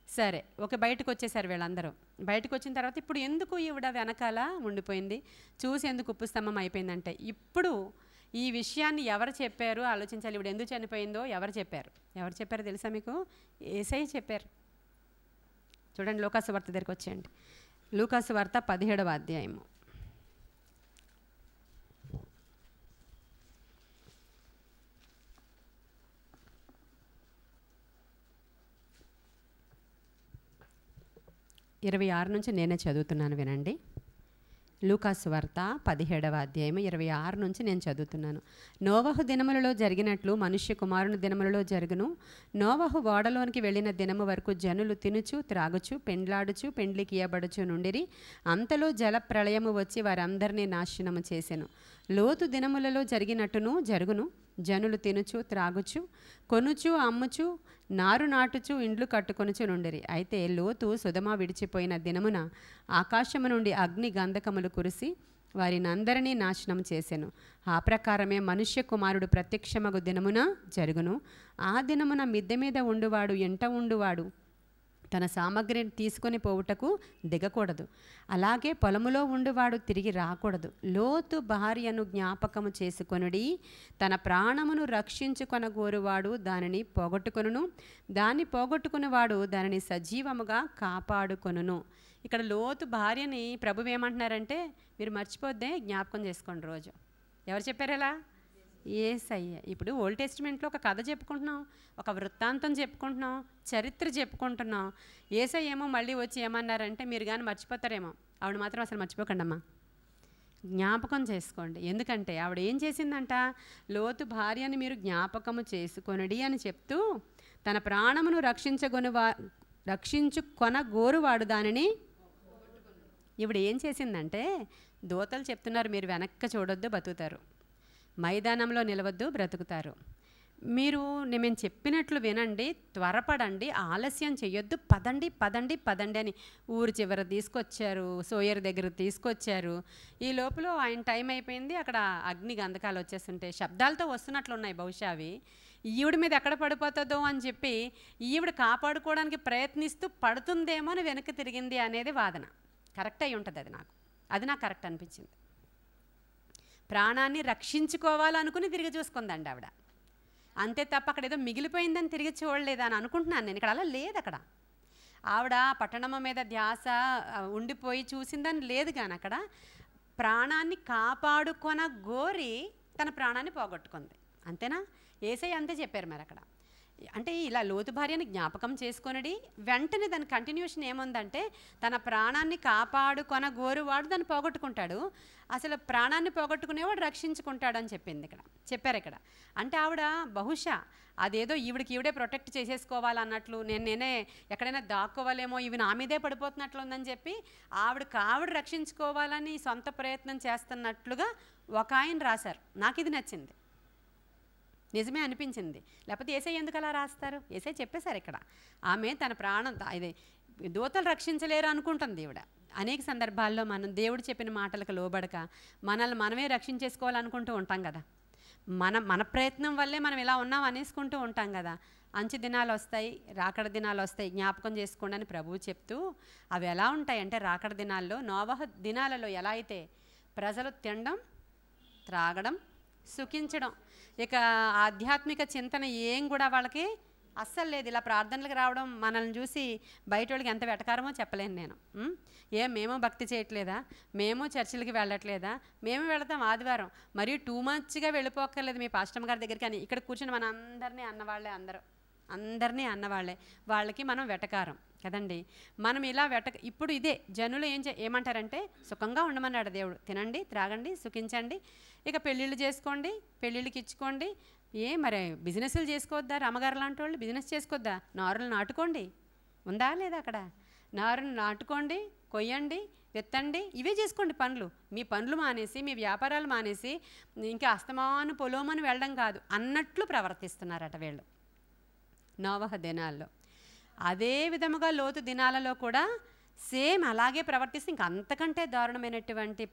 A: సరే ఓకే, బయటకు వచ్చేసారు వీళ్ళందరూ. బయటకు వచ్చిన తర్వాత ఇప్పుడు ఎందుకు ఈవిడ వెనకాల ఉండిపోయింది, చూసి ఎందుకు ఉప్పు స్తంభం అయిపోయిందంటే ఇప్పుడు ఈ విషయాన్ని ఎవరు చెప్పారు ఆలోచించాలి. ఈవిడ ఎందుకు చనిపోయిందో ఎవరు చెప్పారు తెలుసా మీకు? యేసయ్య చెప్పారు. చూడండి, లూకాసు వార్త దగ్గరికి వచ్చేయండి. లూకాసు వార్త 17వ అధ్యాయము. ఇరవై 26 నుంచి నేనే చదువుతున్నాను, వినండి. లూకాసు వార్త 17వ అధ్యాయం 26 నుంచి నేను చదువుతున్నాను. నోవహు దినములలో జరిగినట్లు మనుష్య కుమారుని దినములలో జరుగును. నోవహు ఓడలోనికి వెళ్ళిన దినము వరకు జనులు తినుచు త్రాగుచు పెండ్లాడుచు పెండ్లికి ఇయ్యబడుచు నుండిరి. అంతలో జల ప్రళయము వచ్చి వారందరినీ నాశనము చేసెను. లోతు దినములలో జరిగినట్టును జరుగును. జనులు తినుచు త్రాగుచు కొనుచు అమ్ముచు నారు నాటుచు ఇండ్లు కట్టుకొనుచు నుండిరి. అయితే లోతు సొదొమ విడిచిపోయిన దినమున ఆకాశము నుండి అగ్ని గంధకములు కురిసి వారినందరినీ నాశనం చేసెను. ఆ ప్రకారమే మనుష్య కుమారుడు ప్రత్యక్షమగు దినమున జరుగును. ఆ దినమున మిద్దె మీద ఉండువాడు ఎంట ఉండువాడు తన సామగ్రిని తీసుకొని పోవుటకు దిగకూడదు. అలాగే పొలములో ఉండువాడు తిరిగి రాకూడదు. లోతు భార్యను జ్ఞాపకము చేసుకొనుడి. తన ప్రాణమును రక్షించుకొనగోరువాడు దానిని పోగొట్టుకొనును. దాన్ని పోగొట్టుకునేవాడు దానిని సజీవముగా కాపాడుకొనును. ఇక్కడ లోతు భార్యని ప్రభు ఏమంటున్నారంటే, మీరు మర్చిపోద్దే జ్ఞాపకం చేసుకోండి రోజు. ఎవరు చెప్పారు ఎలా? యేసయ్య. ఇప్పుడు ఓల్డ్ టెస్టిమెంట్లో ఒక కథ చెప్పుకుంటున్నాం, ఒక వృత్తాంతం చెప్పుకుంటున్నాం, చరిత్ర చెప్పుకుంటున్నాం. యేసయ్య ఏమో మళ్ళీ వచ్చి ఏమన్నారంటే, మీరు కానీ మర్చిపోతారేమో, ఆవిడ మాత్రం అసలు మర్చిపోకండి అమ్మా, జ్ఞాపకం చేసుకోండి. ఎందుకంటే ఆవిడ ఏం చేసిందంట, లోతు భార్యని మీరు జ్ఞాపకము చేసుకొనడి అని చెప్తూ తన ప్రాణమును రక్షించుకొనగోరువాడు దానిని. ఈవిడ ఏం చేసిందంటే, దూతలు చెప్తున్నారు మీరు వెనక్కి చూడొద్దు బతుకుతారు, మైదానంలో నిలవద్దు బ్రతుకుతారు, మీరు మేము చెప్పినట్లు వినండి, త్వరపడండి, ఆలస్యం చెయ్యొద్దు, పదండి పదండి పదండి అని ఊరు చివర తీసుకొచ్చారు, సోయర్ దగ్గర తీసుకొచ్చారు. ఈ లోపల ఆయన టైం అయిపోయింది. అక్కడ అగ్ని గంధకాలు వచ్చేస్తుంటే శబ్దాలతో వస్తున్నట్లు ఉన్నాయి. బహుశా అవి ఈవిడ మీద ఎక్కడ పడిపోతుందో అని చెప్పి ఈవిడ కాపాడుకోవడానికి ప్రయత్నిస్తూ పడుతుందేమో అని వెనక్కి తిరిగింది అనేది వాదన. కరెక్ట్ అయి ఉంటుంది అది నాకు కరెక్ట్ అనిపించింది. ప్రాణాన్ని రక్షించుకోవాలనుకుని తిరిగి చూసుకుందండి ఆవిడ. అంతే తప్ప అక్కడ ఏదో మిగిలిపోయిందని తిరిగి చూడలేదా అని అనుకుంటున్నాను నేను. ఇక్కడ అలా లేదు. అక్కడ ఆవిడ పట్టణం మీద ధ్యాస ఉండిపోయి చూసిందని లేదు. కానీ అక్కడ ప్రాణాన్ని కాపాడుకొనగోరి తన ప్రాణాన్ని పోగొట్టుకుంది. అంతేనా? యేసయ్య అంతే చెప్పారు. మరి అక్కడ అంటే ఇలా లోతు భార్యని జ్ఞాపకం చేసుకొనడి, వెంటనే దాని కంటిన్యూషన్ ఏముందంటే, తన ప్రాణాన్ని కాపాడుకొనగోరువాడు దాన్ని పోగొట్టుకుంటాడు, అసలు ప్రాణాన్ని పోగొట్టుకునేవాడు రక్షించుకుంటాడు అని చెప్పారు ఇక్కడ. అంటే ఆవిడ బహుశా అదేదో ఈవిడే ప్రొటెక్ట్ చేసేసుకోవాలన్నట్లు, నేనే ఎక్కడైనా దాక్కోవాలేమో, ఇవి నా మీదే పడిపోతున్నట్లు ఉందని చెప్పి ఆవిడ రక్షించుకోవాలని సొంత ప్రయత్నం చేస్తున్నట్లుగా ఒక ఆయన రాశారు. నాకు ఇది నచ్చింది, నిజమే అనిపించింది. లేకపోతే యేసయ్య ఎందుకు అలా రాస్తారు? యేసయ్య చెప్పేశారు ఇక్కడ, ఆమె తన ప్రాణం ఇది దూతలు రక్షించలేరు అనుకుంటుంది ఈవిడ. అనేక సందర్భాల్లో మనం దేవుడు చెప్పిన మాటలకు లోబడక మనల్ని మనమే రక్షించేసుకోవాలనుకుంటూ ఉంటాం కదా. మన ప్రయత్నం వల్లే మనం ఇలా ఉన్నాం అనేసుకుంటూ ఉంటాం కదా. అంచె దినాలు వస్తాయి, రాకడ దినాలు వస్తాయి, జ్ఞాపకం చేసుకోండి అని ప్రభువు చెప్తూ, అవి ఎలా ఉంటాయంటే, రాకడ దినాల్లో నోవహు దినాలలో ఎలా అయితే ప్రజలు తినడం, త్రాగడం, సుఖించడం, ఇక ఆధ్యాత్మిక చింతన ఏం కూడా వాళ్ళకి అస్సలు లేదు. ఇలా ప్రార్థనలకు రావడం మనల్ని చూసి బయట వాళ్ళకి ఎంత వెటకారమో చెప్పలేను నేను. మేము భక్తి చేయట్లేదా, మేము చర్చిలకి వెళ్ళట్లేదా, మేము వెళతాం ఆదివారం, మరీ టూ మచ్గా వెళ్ళిపోక్కర్లేదు మీ పాస్టమ్ గారి దగ్గరికి అని ఇక్కడ కూర్చొని మన అందరినీ అన్నవాళ్ళే, వాళ్ళకి మనం వెటకారం కదండి. మనం ఇలా ఇప్పుడు ఇదే జనులు ఏమంటారంటే, సుఖంగా ఉండమన్నాడు దేవుడు, తినండి త్రాగండి సుఖించండి, ఇక పెళ్ళిళ్ళు చేసుకోండి, పెళ్ళిళ్ళకి ఇచ్చుకోండి, మరి బిజినెస్లు చేసుకోవద్దా? రామగారు లాంటి వాళ్ళు బిజినెస్ చేసుకోవద్దా? నారులు నాటుకోండి, ఉందా లేదా అక్కడ? నారులు నాటుకోండి, కొయ్యండి, విత్తండి, ఇవే చేసుకోండి పనులు. మీ పనులు మానేసి, మీ వ్యాపారాలు మానేసి ఇంకా అస్తమాను పొలోమని వెళ్ళడం కాదు అన్నట్లు ప్రవర్తిస్తున్నారట వీళ్ళు నోవహు దినాల్లో. అదే విధముగా లోతు దినాలలో కూడా సేమ్ అలాగే ప్రవర్తిస్తే ఇంకా అంతకంటే దారుణమైనటువంటి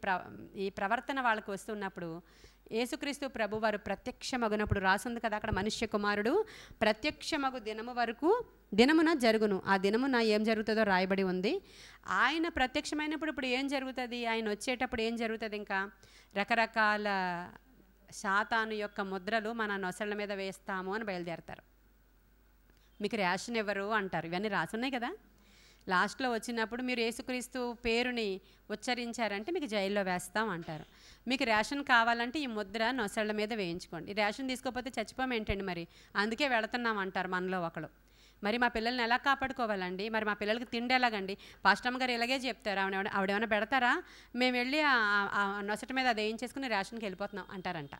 A: ఈ ప్రవర్తన వాళ్ళకు వస్తున్నప్పుడు యేసుక్రీస్తు ప్రభు వారు ప్రత్యక్షమగునప్పుడు రాసింది కదా అక్కడ, మనుష్య కుమారుడు ప్రత్యక్షమగు దినమున జరుగును. ఆ దినమున ఏం జరుగుతుందో రాయబడి ఉంది. ఆయన ప్రత్యక్షమైనప్పుడు ఇప్పుడు ఏం జరుగుతుంది, ఆయన వచ్చేటప్పుడు ఏం జరుగుతుంది? ఇంకా రకరకాల శాతాను యొక్క ముద్రలు మన నొసళ్ళ మీద వేస్తాము అని బయలుదేరతారు. మీకు రేషన్ ఎవరు అంటారు, ఇవన్నీ రాసున్నాయి కదా. లాస్ట్లో వచ్చినప్పుడు మీరు యేసుక్రీస్తు పేరుని ఉచ్చరించారంటే మీకు జైల్లో వేస్తాం అంటారు. మీకు రేషన్ కావాలంటే ఈ ముద్ర నొసళ్ళ మీద వేయించుకోండి. రేషన్ తీసుకోకపోతే చచ్చిపోమేంటండి మరి, అందుకే వెళుతున్నాం అంటారు మనలో ఒకడు. మరి మా పిల్లల్ని ఎలా కాపాడుకోవాలండి, మరి మా పిల్లలకి తిండి ఎలాగండి, పాస్టమ్మ గారు ఇలాగే చెప్తారు, ఆవిడేమైనా పెడతారా, మేము వెళ్ళి ఆ నొసటి మీద అది ఏం చేసుకుని రేషన్కి వెళ్ళిపోతున్నాం అంటారంట.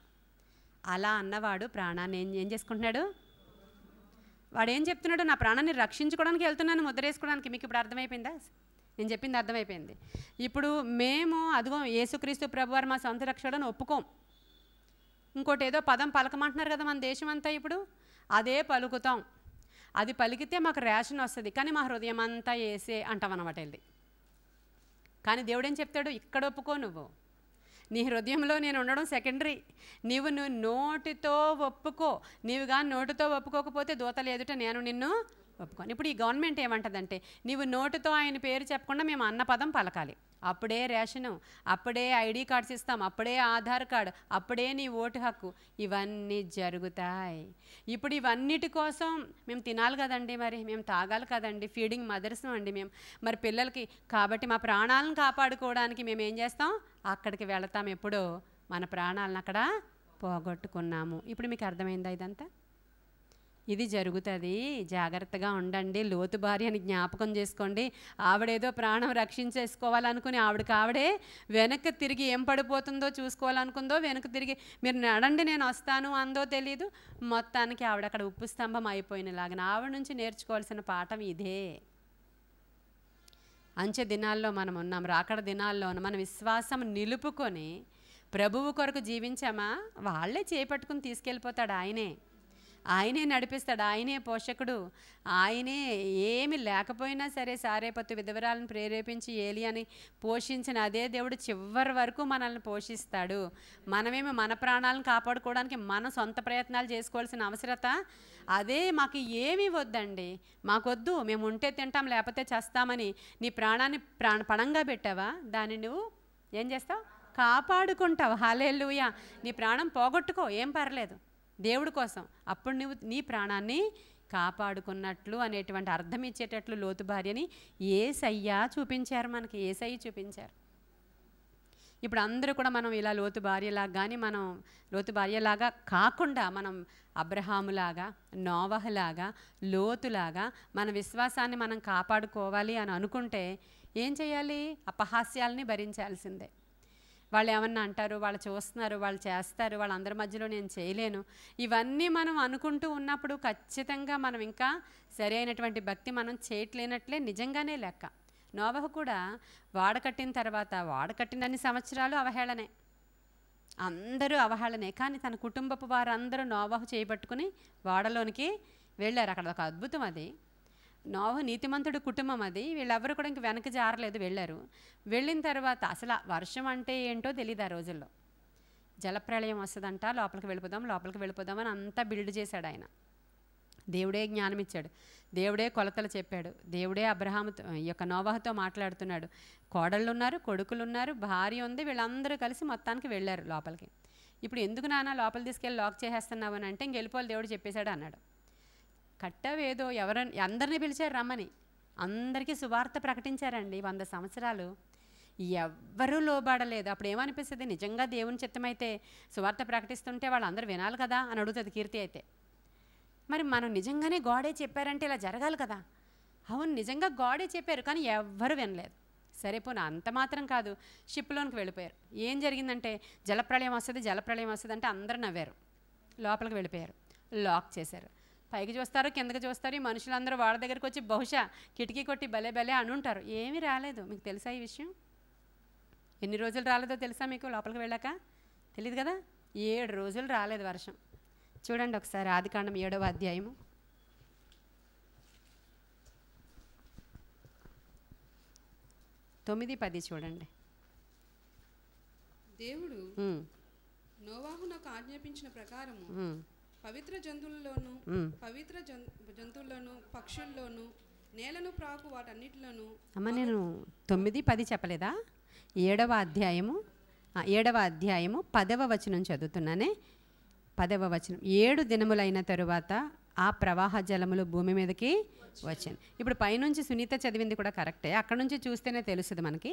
A: అలా అన్నవాడు ప్రాణాన్ని ఏం చేసుకుంటున్నాడు, వాడు ఏం చెప్తున్నాడు, నా ప్రాణాన్ని రక్షించుకోవడానికి వెళ్తున్నాను ముద్రేసుకోవడానికి. మీకు ఇప్పుడు అర్థమైపోయిందా, నేను చెప్పింది అర్థమైపోయింది. ఇప్పుడు మేము అదిగో యేసుక్రీస్తు ప్రభువారు మా సొంత రక్షకుడని ఒప్పుకోం, ఇంకోటి ఏదో పదం పలకమంటున్నారు కదా మన దేశం అంతా, ఇప్పుడు అదే పలుకుతాం. అది పలికితే మాకు రేషన్ వస్తుంది, కానీ మా హృదయం అంతా వేసే అంటాం అన్నమాట వెళ్ళి. కానీ దేవుడు ఏం చెప్తాడు, ఇక్కడ ఒప్పుకో, నువ్వు నీ హృదయంలో నేను ఉండడం సెకండరీ, నువ్వు నోటితో ఒప్పుకో, నీవు కానీ నోటితో ఒప్పుకోకపోతే దూతలు ఎదుట నేను నిన్ను ఒప్పుకోను. ఇప్పుడు ఈ గవర్నమెంట్ ఏమంటుందంటే, నీవు నోటితో ఆయన పేరు చెప్పకుండా మేము అన్న పదం పలకాలి, అప్పుడే రేషను, అప్పుడే ఐడి కార్డ్స్ ఇస్తాం, అప్పుడే ఆధార్ కార్డు, అప్పుడే నీ ఓటు హక్కు, ఇవన్నీ జరుగుతాయి. ఇప్పుడు ఇవన్నిటి కోసం మేము తినాలి కదండి, మరి మేము తాగాలి కదండి, ఫీడింగ్ మదర్స్ అండి మేము, మరి పిల్లలకి. కాబట్టి మా ప్రాణాలను కాపాడుకోవడానికి మేము ఏం చేస్తాం, అక్కడికి వెళతాం. ఎప్పుడో మన ప్రాణాలను అక్కడ పోగొట్టుకున్నాము. ఇప్పుడు మీకు అర్థమైందా ఇదంతా, ఇది జరుగుతుంది, జాగ్రత్తగా ఉండండి. లోతు భార్యని జ్ఞాపకం చేసుకోండి, ఆవిడేదో ప్రాణం రక్షించేసుకోవాలనుకుని ఆవిడే వెనక్కి తిరిగి ఏం పడిపోతుందో చూసుకోవాలనుకుందో, వెనక్కి తిరిగి మీరు నడండి నేను వస్తాను అందో తెలీదు, మొత్తానికి ఆవిడ అక్కడ ఉప్పు స్తంభం అయిపోయినలాగా. ఆవిడ నుంచి నేర్చుకోవాల్సిన పాఠం ఇదే. అంచె దినాల్లో మనం ఉన్నాం, రాకడ దినాల్లో మన విశ్వాసం నిలుపుకొని ప్రభువు కొరకు జీవించామా, వాళ్ళే చేపట్టుకుని తీసుకెళ్ళిపోతాడు, ఆయనే నడిపిస్తాడు, ఆయనే పోషకుడు, ఆయనే ఏమి లేకపోయినా సరే సారేపత్తు విధవరాలను ప్రేరేపించి ఏలియాని పోషించిన అదే దేవుడు చివరి వరకు మనల్ని పోషిస్తాడు. మనమేమి మన ప్రాణాలను కాపాడుకోవడానికి మన సొంత ప్రయత్నాలు చేసుకోవాల్సిన అవసరత అదే మాకు ఏమీ వద్దండి, మాకొద్దు, మేము ఉంటే తింటాం లేకపోతే చేస్తామని నీ ప్రాణాన్ని పణంగా పెట్టావా, దాన్ని నువ్వు ఏం చేస్తావు, కాపాడుకుంటావు. హల్లెలూయా. నీ ప్రాణం పోగొట్టుకో, ఏం పర్లేదు దేవుడి కోసం, అప్పుడు నువ్వు నీ ప్రాణాన్ని కాపాడుకున్నట్లు అనేటువంటి అర్థం ఇచ్చేటట్లు లోతు భార్యని యేసయ్య చూపించారు, మనకి యేసయ్య చూపించారు. ఇప్పుడు అందరూ కూడా మనం ఇలా లోతు భార్యలాగా, కానీ మనం లోతు భార్యలాగా కాకుండా మనం అబ్రహాములాగా, నోవహులాగా, లోతులాగా మన విశ్వాసాన్ని మనం కాపాడుకోవాలి అని అనుకుంటే ఏం చేయాలి, అపహాస్యాలని భరించాల్సిందే. వాళ్ళు ఏమన్నా అంటారు, వాళ్ళు చూస్తున్నారు, వాళ్ళు చేస్తారు, వాళ్ళందరి మధ్యలో నేను చేయలేను, ఇవన్నీ మనం అనుకుంటూ ఉన్నప్పుడు ఖచ్చితంగా మనం ఇంకా సరైనటువంటి భక్తి మనం చేయట్లేనట్లే నిజంగానే లెక్క. నోవహు కూడా వాడకట్టిన తర్వాత వాడకట్టినన్ని సంవత్సరాలు అవహేళనే, అందరూ అవహేళనే, కానీ తన కుటుంబపు వారందరూ నోవహు చేయబట్టుకుని వాడలోనికి వెళ్ళారు. అక్కడ ఒక అద్భుతం, అది నోవహు నీతిమంతుడు కుటుంబం, అది వీళ్ళెవరు కూడా ఇంక వెనక్కి జారలేదు, వెళ్ళారు. వెళ్ళిన తర్వాత అసలు వర్షం అంటే ఏంటో తెలియదు ఆ రోజుల్లో. జలప్రళయం వస్తుందంట, లోపలికి వెళ్ళిపోదాం అని అంతా బిల్డ్ చేశాడు ఆయన. దేవుడే జ్ఞానం ఇచ్చాడు, దేవుడే కొలతలు చెప్పాడు, దేవుడే అబ్రహాముతో ఈ యొక్క నోవహుతో మాట్లాడుతున్నాడు. కోడళ్ళు ఉన్నారు, కొడుకులు ఉన్నారు, భార్య ఉంది, వీళ్ళందరూ కలిసి మొత్తానికి వెళ్ళారు లోపలికి. ఇప్పుడు ఎందుకు నాన్న లోపల తీసుకెళ్ళి లాక్ చేసేస్తున్నావు అని అంటే, ఇంకెళ్ళిపోవాలి దేవుడు చెప్పేశాడు అన్నాడు. కట్టవేదో అందరినీ పిలిచారు రమ్మని, అందరికీ సువార్త ప్రకటించారండి. 100 సంవత్సరాలు ఎవ్వరూ లోబడలేదు. అప్పుడు ఏమనిపిస్తుంది, నిజంగా దేవుని చిత్తమైతే సువార్త ప్రకటిస్తుంటే వాళ్ళందరూ వినాలి కదా అని అడుగుతుంది కీర్తి అయితే. మరి మనం నిజంగానే గాడే చెప్పారంటే ఇలా జరగాలి కదా, అవును నిజంగా గాడే చెప్పారు, కానీ ఎవ్వరు వినలేదు. సరే పోనీ అంత మాత్రం కాదు, షిప్లోనికి వెళ్ళిపోయారు. ఏం జరిగిందంటే జలప్రళయం వస్తుంది అంటే అందరూ నవ్వారు, లోపలికి వెళ్ళిపోయారు, లాక్ చేశారు. పైకి చూస్తారు, కిందకి చూస్తారు, ఈ మనుషులందరూ వాళ్ళ దగ్గరికి వచ్చి బహుశా కిటికీ కొట్టి భలే అని ఉంటారు. ఏమీ రాలేదు. మీకు తెలుసా ఈ విషయం? ఎన్ని రోజులు రాలేదో తెలుసా మీకు? లోపలికి వెళ్ళాక తెలియదు కదా, 7 రోజులు రాలేదు వర్షం. చూడండి ఒకసారి ఆదికాండం 7వ అధ్యాయము 9-10 చూడండి.
B: దేవుడు నోవాహు నాకు ఆజ్ఞాపించిన ప్రకారము పవిత్ర జంతువుల్లోను పక్షుల్లోను నేలను ప్రాకు వాటన్నిటిలోను.
A: అమ్మ నేను 9-10 చెప్పలేదా? 7వ అధ్యాయము 10వ వచనం చదువుతున్నానే. 10వ వచనం, 7 దినములైన తరువాత ఆ ప్రవాహ జలములు భూమి మీదకి వచ్చాను. ఇప్పుడు పైనుంచి సునీత చదివింది కూడా కరెక్టే, అక్కడ నుంచి చూస్తేనే తెలుస్తుంది మనకి.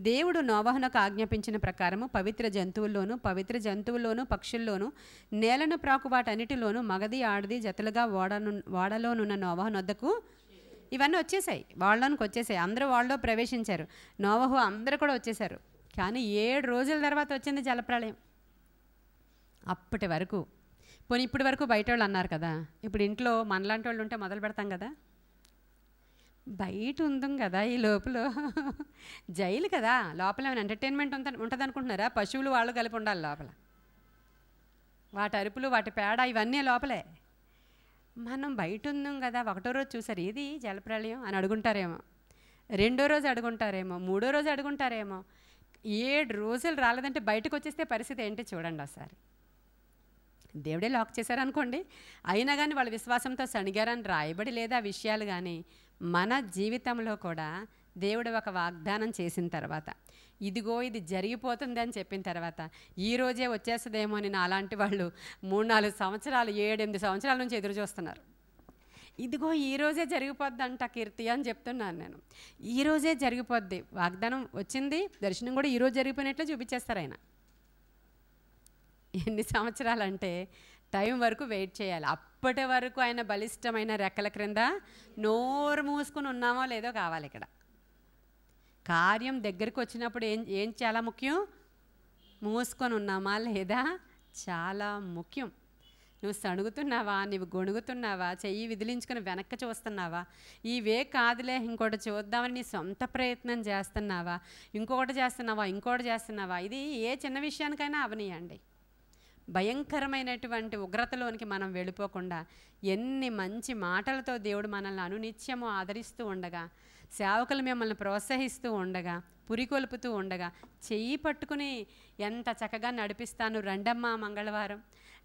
A: దేవుడు నోవహునకు ఆజ్ఞాపించిన ప్రకారము పవిత్ర జంతువుల్లోనూ పక్షుల్లోనూ నేలను ప్రాకు వాటన్నిటిలోనూ మగది ఆడది జతలుగా ఓడలోనున్న నోవహు నొద్దకు ఇవన్నీ వచ్చేసాయి, వాళ్ళలోనికి వచ్చేసాయి. అందరూ వాళ్ళలో ప్రవేశించారు. నోవహు అందరూ కూడా వచ్చేసారు. కానీ 7 రోజుల తర్వాత వచ్చింది జలప్రళయం. అప్పటి వరకు పోనీ ఇప్పటి వరకు బయట వాళ్ళు అన్నారు కదా, ఇప్పుడు ఇంట్లో మనలాంటి వాళ్ళు ఉంటే మొదలు పెడతాం కదా, బయట ఉందాం కదా, ఈ లోపల జైలు కదా, లోపల ఏమైనా ఎంటర్టైన్మెంట్ ఉంటుంది అనుకుంటున్నారా? పశువులు వాళ్ళు కలిపి ఉండాలి లోపల, వాటి అరుపులు వాటి పేడ ఇవన్నీ లోపలే. మనం బయట ఉందాం కదా, ఒకటో రోజు చూసారు ఇది జలప్రళయం అని అడుగుంటారేమో, రెండో రోజు అడుగుంటారేమో, మూడో రోజు అడుగుంటారేమో. 7 రోజులు రాలేదంటే బయటకు వచ్చేస్తే పరిస్థితి ఏంటి చూడండి ఒకసారి. దేవుడే లాక్ చేశారనుకోండి, అయినా కానీ వాళ్ళ విశ్వాసంతో సణిగారని రాయబడి లేదా విషయాలు. కానీ మన జీవితంలో కూడా దేవుడు ఒక వాగ్దానం చేసిన తర్వాత, ఇదిగో ఇది జరిగిపోతుంది అని చెప్పిన తర్వాత, ఈరోజే వచ్చేస్తుందేమో అని అలాంటి వాళ్ళు 3-4 సంవత్సరాలు 7-8 సంవత్సరాల నుంచి ఎదురు చూస్తున్నారు. ఇదిగో ఈరోజే జరిగిపోద్ది కీర్తి అని చెప్తున్నాను నేను. ఈరోజే జరిగిపోద్ది, వాగ్దానం వచ్చింది, దర్శనం కూడా ఈరోజు జరిగిపోయినట్లు చూపించేస్తారు ఆయన. ఎన్ని సంవత్సరాలు అంటే టైం వరకు వెయిట్ చేయాలి. అప్పటి వరకు ఆయన బలిష్టమైన రెక్కల క్రింద నోరు మూసుకుని ఉన్నామో లేదో కావాలి. ఇక్కడ కార్యం దగ్గరికి వచ్చినప్పుడు ఏం చాలా ముఖ్యం? మూసుకొని ఉన్నామా లేదా చాలా ముఖ్యం. నువ్వు సణుగుతున్నావా, నువ్వు గొణుగుతున్నావా, చెయ్యి విదిలించుకొని వెనక్కి చూస్తున్నావా, ఇవే కాదులే ఇంకోటి చూద్దామని నీ సొంత ప్రయత్నం చేస్తున్నావా, ఇంకొకటి చేస్తున్నావా, ఇది ఏ చిన్న విషయానికైనా అవనీయండి. భయంకరమైనటువంటి ఉగ్రతలోనికి మనం వెళ్ళిపోకుండా ఎన్ని మంచి మాటలతో దేవుడు మనల్ని అనునిత్యము ఆదరిస్తూ ఉండగా, సేవకులు మిమ్మల్ని ప్రోత్సహిస్తూ ఉండగా, పురికొల్పుతూ ఉండగా, చెయ్యి పట్టుకుని ఎంత చక్కగా నడిపిస్తాను, రండమ్మా మంగళవారం,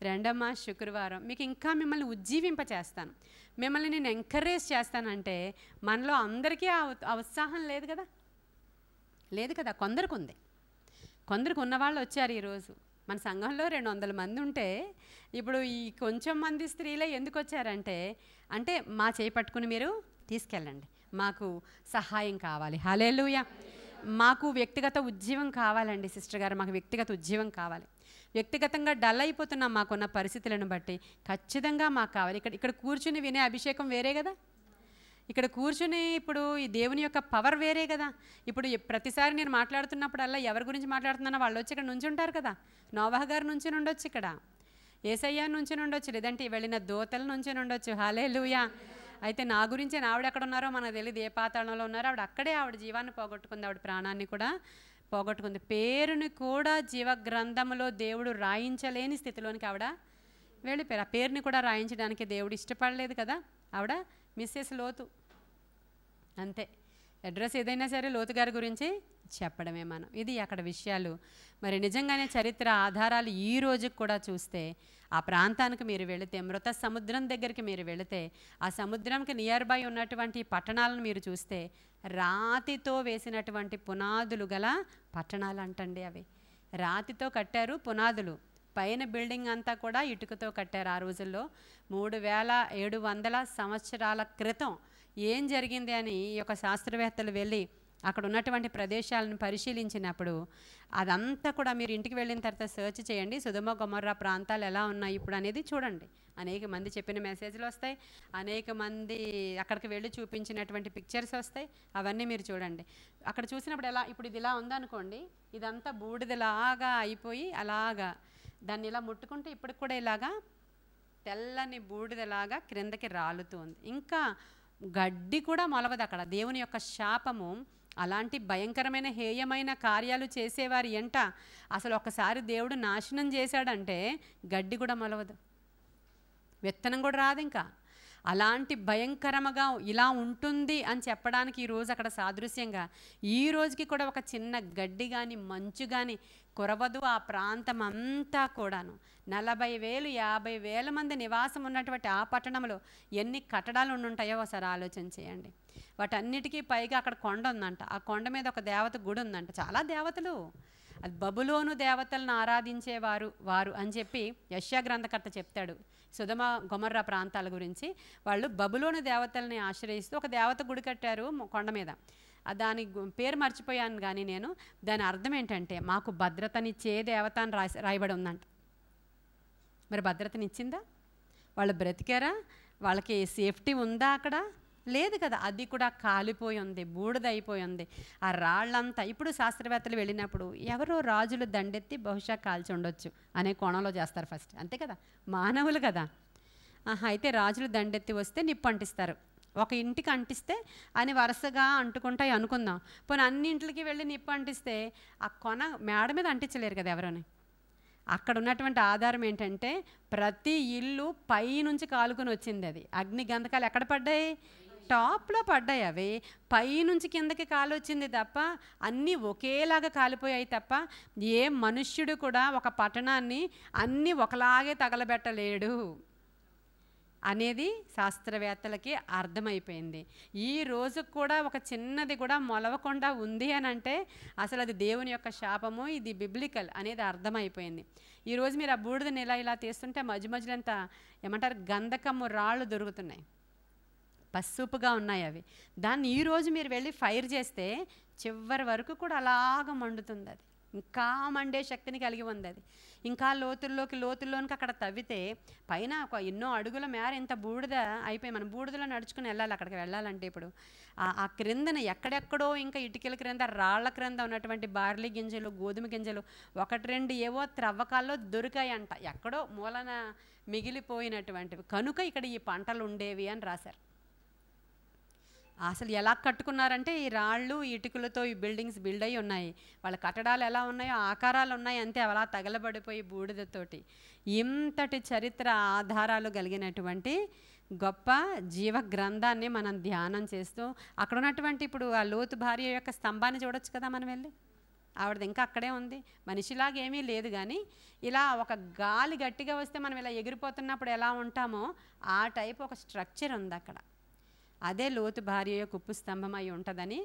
A: రండమ్మా శుక్రవారం, మీకు ఇంకా మిమ్మల్ని ఉజ్జీవింపచేస్తాను, మిమ్మల్ని నేను ఎంకరేజ్ చేస్తానంటే మనలో అందరికీ ఆ ఉత్సాహం లేదు కదా. కొందరికి ఉంది. కొందరికి ఉన్నవాళ్ళు వచ్చారు ఈరోజు. మన సంఘంలో 200 మంది ఉంటే ఇప్పుడు ఈ కొంచెం మంది స్త్రీలే ఎందుకు వచ్చారంటే, అంటే మా చేయి పట్టుకుని మీరు తీసుకెళ్ళండి, మాకు సహాయం కావాలి, హల్లెలూయా, మాకు వ్యక్తిగత ఉజ్జీవం కావాలండి సిస్టర్ గారు, మాకు వ్యక్తిగత ఉజ్జీవం కావాలి, వ్యక్తిగతంగా డల్ అయిపోతున్నాం మాకున్న పరిస్థితులను బట్టి, ఖచ్చితంగా మాకు కావాలి. ఇక్కడ కూర్చుని వినే అభిషేకం వేరే కదా, ఇక్కడ కూర్చుని ఇప్పుడు ఈ దేవుని యొక్క పవర్ వేరే కదా. ఇప్పుడు ప్రతిసారి నేను మాట్లాడుతున్నప్పుడల్లా ఎవరి గురించి మాట్లాడుతున్నానో వాళ్ళు వచ్చి ఇక్కడ నుంచి ఉంటారు కదా. నోవాహు గారి నుంచి ఉండొచ్చు, ఇక్కడ యేసయ్య నుంచి ఉండొచ్చు, లేదంటే వెళ్ళిన దూతల నుంచి ఉండొచ్చు, హల్లెలూయా. అయితే నా గురించి ఆవిడ ఎక్కడ ఉన్నారో మనకు తెలియదు, ఏ పాతాళంలో ఉన్నారో. ఆవిడ జీవాన్ని పోగొట్టుకుంది, ఆవిడ ప్రాణాన్ని కూడా పోగొట్టుకుంది, పేరుని కూడా జీవగ్రంథంలో దేవుడు రాయించలేని స్థితిలోనికి ఆవిడ వెళ్ళిపోయారు. ఆ పేరుని కూడా రాయించడానికి దేవుడు ఇష్టపడలేదు కదా. ఆవిడ మిస్సెస్ లోతు, అంతే. అడ్రస్ ఏదైనా సరే లోతు గారి గురించి చెప్పడమే మనం. ఇది అక్కడ విషయాలు. మరి నిజంగానే చరిత్ర ఆధారాలు ఈ రోజుకి కూడా చూస్తే, ఆ ప్రాంతానికి మీరు వెళితే, మృత సముద్రం దగ్గరికి మీరు వెళితే, ఆ సముద్రంకి నియర్ బై ఉన్నటువంటి పట్టణాలను మీరు చూస్తే, రాతితో వేసినటువంటి పునాదులు గల పట్టణాలు అంటండి. అవి రాతితో కట్టారు పునాదులు, పైన బిల్డింగ్ అంతా కూడా ఇటుకతో కట్టారు. ఆ రోజుల్లో 3700 సంవత్సరాల క్రితం ఏం జరిగింది అని ఈ యొక్క శాస్త్రవేత్తలు వెళ్ళి అక్కడ ఉన్నటువంటి ప్రదేశాలను పరిశీలించినప్పుడు, అదంతా కూడా మీరు ఇంటికి వెళ్ళిన తర్వాత సెర్చ్ చేయండి, సొదొమ గొమొర్రా ప్రాంతాలు ఎలా ఉన్నాయి ఇప్పుడు అనేది చూడండి. అనేక మంది చెప్పిన మెసేజ్లు వస్తాయి, అనేక మంది అక్కడికి వెళ్ళి చూపించినటువంటి పిక్చర్స్ వస్తాయి, అవన్నీ మీరు చూడండి. అక్కడ చూసినప్పుడు ఇప్పుడు ఇది ఇలా ఉందనుకోండి, ఇదంతా బూడిదలాగా అయిపోయి అలాగా దాన్ని ఇలా ముట్టుకుంటే ఇప్పటికి కూడా ఇలాగా తెల్లని బూడిదలాగా క్రిందకి రాలుతూ ఉంది. ఇంకా గడ్డి కూడా మొలవదు అక్కడ. దేవుని యొక్క శాపము అలాంటి భయంకరమైన హేయమైన కార్యాలు చేసేవారి ఎంట అసలు ఒకసారి దేవుడు నాశనం చేశాడంటే గడ్డి కూడా మొలవదు, విత్తనం కూడా రాదు. ఇంకా అలాంటి భయంకరముగా ఇలా ఉంటుంది అని చెప్పడానికి ఈరోజు అక్కడ సాదృశ్యంగా ఈ రోజుకి కూడా ఒక చిన్న గడ్డి కానీ మంచు కానీ కురవదు. ఆ ప్రాంతం అంతా కూడాను 40,000 50,000 మంది నివాసం ఉన్నటువంటి ఆ పట్టణంలో ఎన్ని కట్టడాలు ఉండుంటాయో ఒకసారి ఆలోచన చేయండి. వాటన్నిటికీ పైగా అక్కడ కొండ ఉందంట, ఆ కొండ మీద ఒక దేవత గుడి ఉందంట, చాలా దేవతలు. అది బబులోను దేవతలను ఆరాధించేవారు వారు అని చెప్పి యెషయా గ్రంథకర్త చెప్తాడు. సొదొమ గొమొర్రా ప్రాంతాల గురించి వాళ్ళు బబులోను దేవతల్ని ఆశ్రయిస్తూ ఒక దేవత గుడి కట్టారు కొండ మీద. దాని పేరు మర్చిపోయాను కానీ నేను, దాని అర్థం ఏంటంటే మాకు భద్రతనిచ్చే దేవత అని రాయబడి ఉందంట. మరి భద్రతనిచ్చిందా? వాళ్ళు బ్రతికారా? వాళ్ళకి సేఫ్టీ ఉందా అక్కడ? లేదు కదా. అది కూడా కాలిపోయి ఉంది, బూడిదైపోయి ఉంది. ఆ రాళ్ళంతా ఇప్పుడు శాస్త్రవేత్తలు వెళ్ళినప్పుడు ఎవరో రాజులు దండెత్తి బహుశా కాల్చి ఉండొచ్చు అనే కోణంలో చేస్తారు ఫస్ట్, అంతే కదా, మానవులు కదా. అయితే రాజులు దండెత్తి వస్తే నిప్పు అంటిస్తారు. ఒక ఇంటికి అంటిస్తే అని వరుసగా అంటుకుంటాయి అనుకుందాం. పోనీ అన్ని ఇంట్లకి వెళ్ళి నిప్పు అంటిస్తే ఆ కొన మేడ మీద అంటించలేరు కదా ఎవరని. అక్కడ ఉన్నటువంటి ఆధారం ఏంటంటే ప్రతి ఇల్లు పై నుంచి కాలుకొని వచ్చింది. అది అగ్ని గంధకాలు ఎక్కడ పడ్డాయి? టాప్లో పడ్డాయి. అవి పైనుంచి కిందకి కాలు వచ్చింది తప్ప అన్నీ ఒకేలాగా కాలిపోయాయి తప్ప ఏ మనుష్యుడు కూడా ఒక పట్టణాన్ని అన్నీ ఒకలాగే తగలబెట్టలేడు అనేది శాస్త్రవేత్తలకి అర్థమైపోయింది. ఈ రోజు కూడా ఒక చిన్నది కూడా మొలవకుండా ఉంది అని అంటే అసలు అది దేవుని యొక్క శాపము, ఇది బిబ్లికల్ అనేది అర్థమైపోయింది. ఈరోజు మీరు ఆ బూడిదని ఇలా తీస్తుంటే మధ్య మధ్యలో అంతా ఏమంటారు గంధకము రాళ్ళు దొరుకుతున్నాయి, పసుపుగా ఉన్నాయి అవి. దాన్ని ఈరోజు మీరు వెళ్ళి ఫైర్ చేస్తే చివరి వరకు కూడా అలాగ మండుతుంది. అది ఇంకా మండే శక్తిని కలిగి ఉంది. అది ఇంకా లోతుల్లోనికి అక్కడ తవ్వితే పైన ఒక ఎన్నో అడుగుల మేర ఇంత బూడిద అయిపోయి మనం బూడిదలో నడుచుకుని వెళ్ళాలి. అక్కడికి వెళ్ళాలంటే ఇప్పుడు ఆ క్రిందన ఎక్కడెక్కడో ఇంకా ఇటుకల క్రింద రాళ్ల క్రింద ఉన్నటువంటి బార్లీ గింజలు, గోధుమ గింజలు, ఒకటి రెండు ఏవో త్రవ్వకాల్లో దొరికాయంట, ఎక్కడో మూలన మిగిలిపోయినటువంటివి. కనుక ఇక్కడ ఈ పంటలు ఉండేవి అని రాశారు. అసలు ఎలా కట్టుకున్నారంటే ఈ రాళ్ళు ఇటుకలతో ఈ బిల్డింగ్స్ బిల్డ్ అయ్యి ఉన్నాయి. వాళ్ళ కట్టడాలు ఎలా ఉన్నాయో ఆకారాలు ఉన్నాయి అంతే, అలా తగలబడిపోయి బూడిదతోటి. ఇంతటి చరిత్ర ఆధారాలు కలిగినటువంటి గొప్ప జీవ గ్రంథాన్ని మనం ధ్యానం చేస్తూ అక్కడ ఉన్నటువంటి ఇప్పుడు ఆ లోతు భార్య యొక్క స్తంభాన్ని చూడొచ్చు కదా మనం వెళ్ళి. ఆవిడది ఇంకా అక్కడే ఉంది, మనిషిలాగా ఏమీ లేదు. కానీ ఇలా ఒక గాలి గట్టిగా వస్తే మనం ఇలా ఎగిరిపోతున్నప్పుడు ఎలా ఉంటామో ఆ టైప్ ఒక స్ట్రక్చర్ ఉంది అక్కడ. అదే లోతు భార్య యొక్క ఉప్పు స్తంభం అయి ఉంటుందని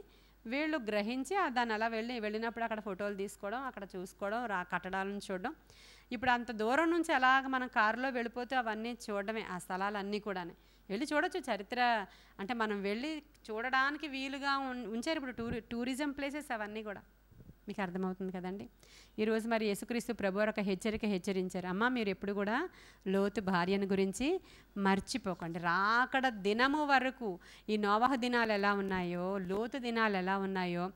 A: వీళ్ళు గ్రహించి దాన్ని అలా వెళ్ళినప్పుడు అక్కడ ఫోటోలు తీసుకోవడం, అక్కడ చూసుకోవడం, కట్టడాలను చూడడం. ఇప్పుడు అంత దూరం నుంచి అలాగ మనం కారులో వెళ్ళిపోతే అవన్నీ చూడడమే, ఆ స్థలాలన్నీ కూడా వెళ్ళి చూడొచ్చు. చరిత్ర అంటే మనం వెళ్ళి చూడడానికి వీలుగా ఉంచారు ఇప్పుడు టూరిజం ప్లేసెస్ అవన్నీ కూడా. మీకు అర్థమవుతుంది కదండి. ఈరోజు మరి యేసుక్రీస్తు ప్రభు ఒక హెచ్చరించారు, అమ్మ మీరు ఎప్పుడు కూడా లోతు భార్యను గురించి మర్చిపోకండి. రాకడ దినము వరకు ఈ నోవహు దినాలు ఎలా ఉన్నాయో, లోతు దినాలు ఎలా ఉన్నాయో,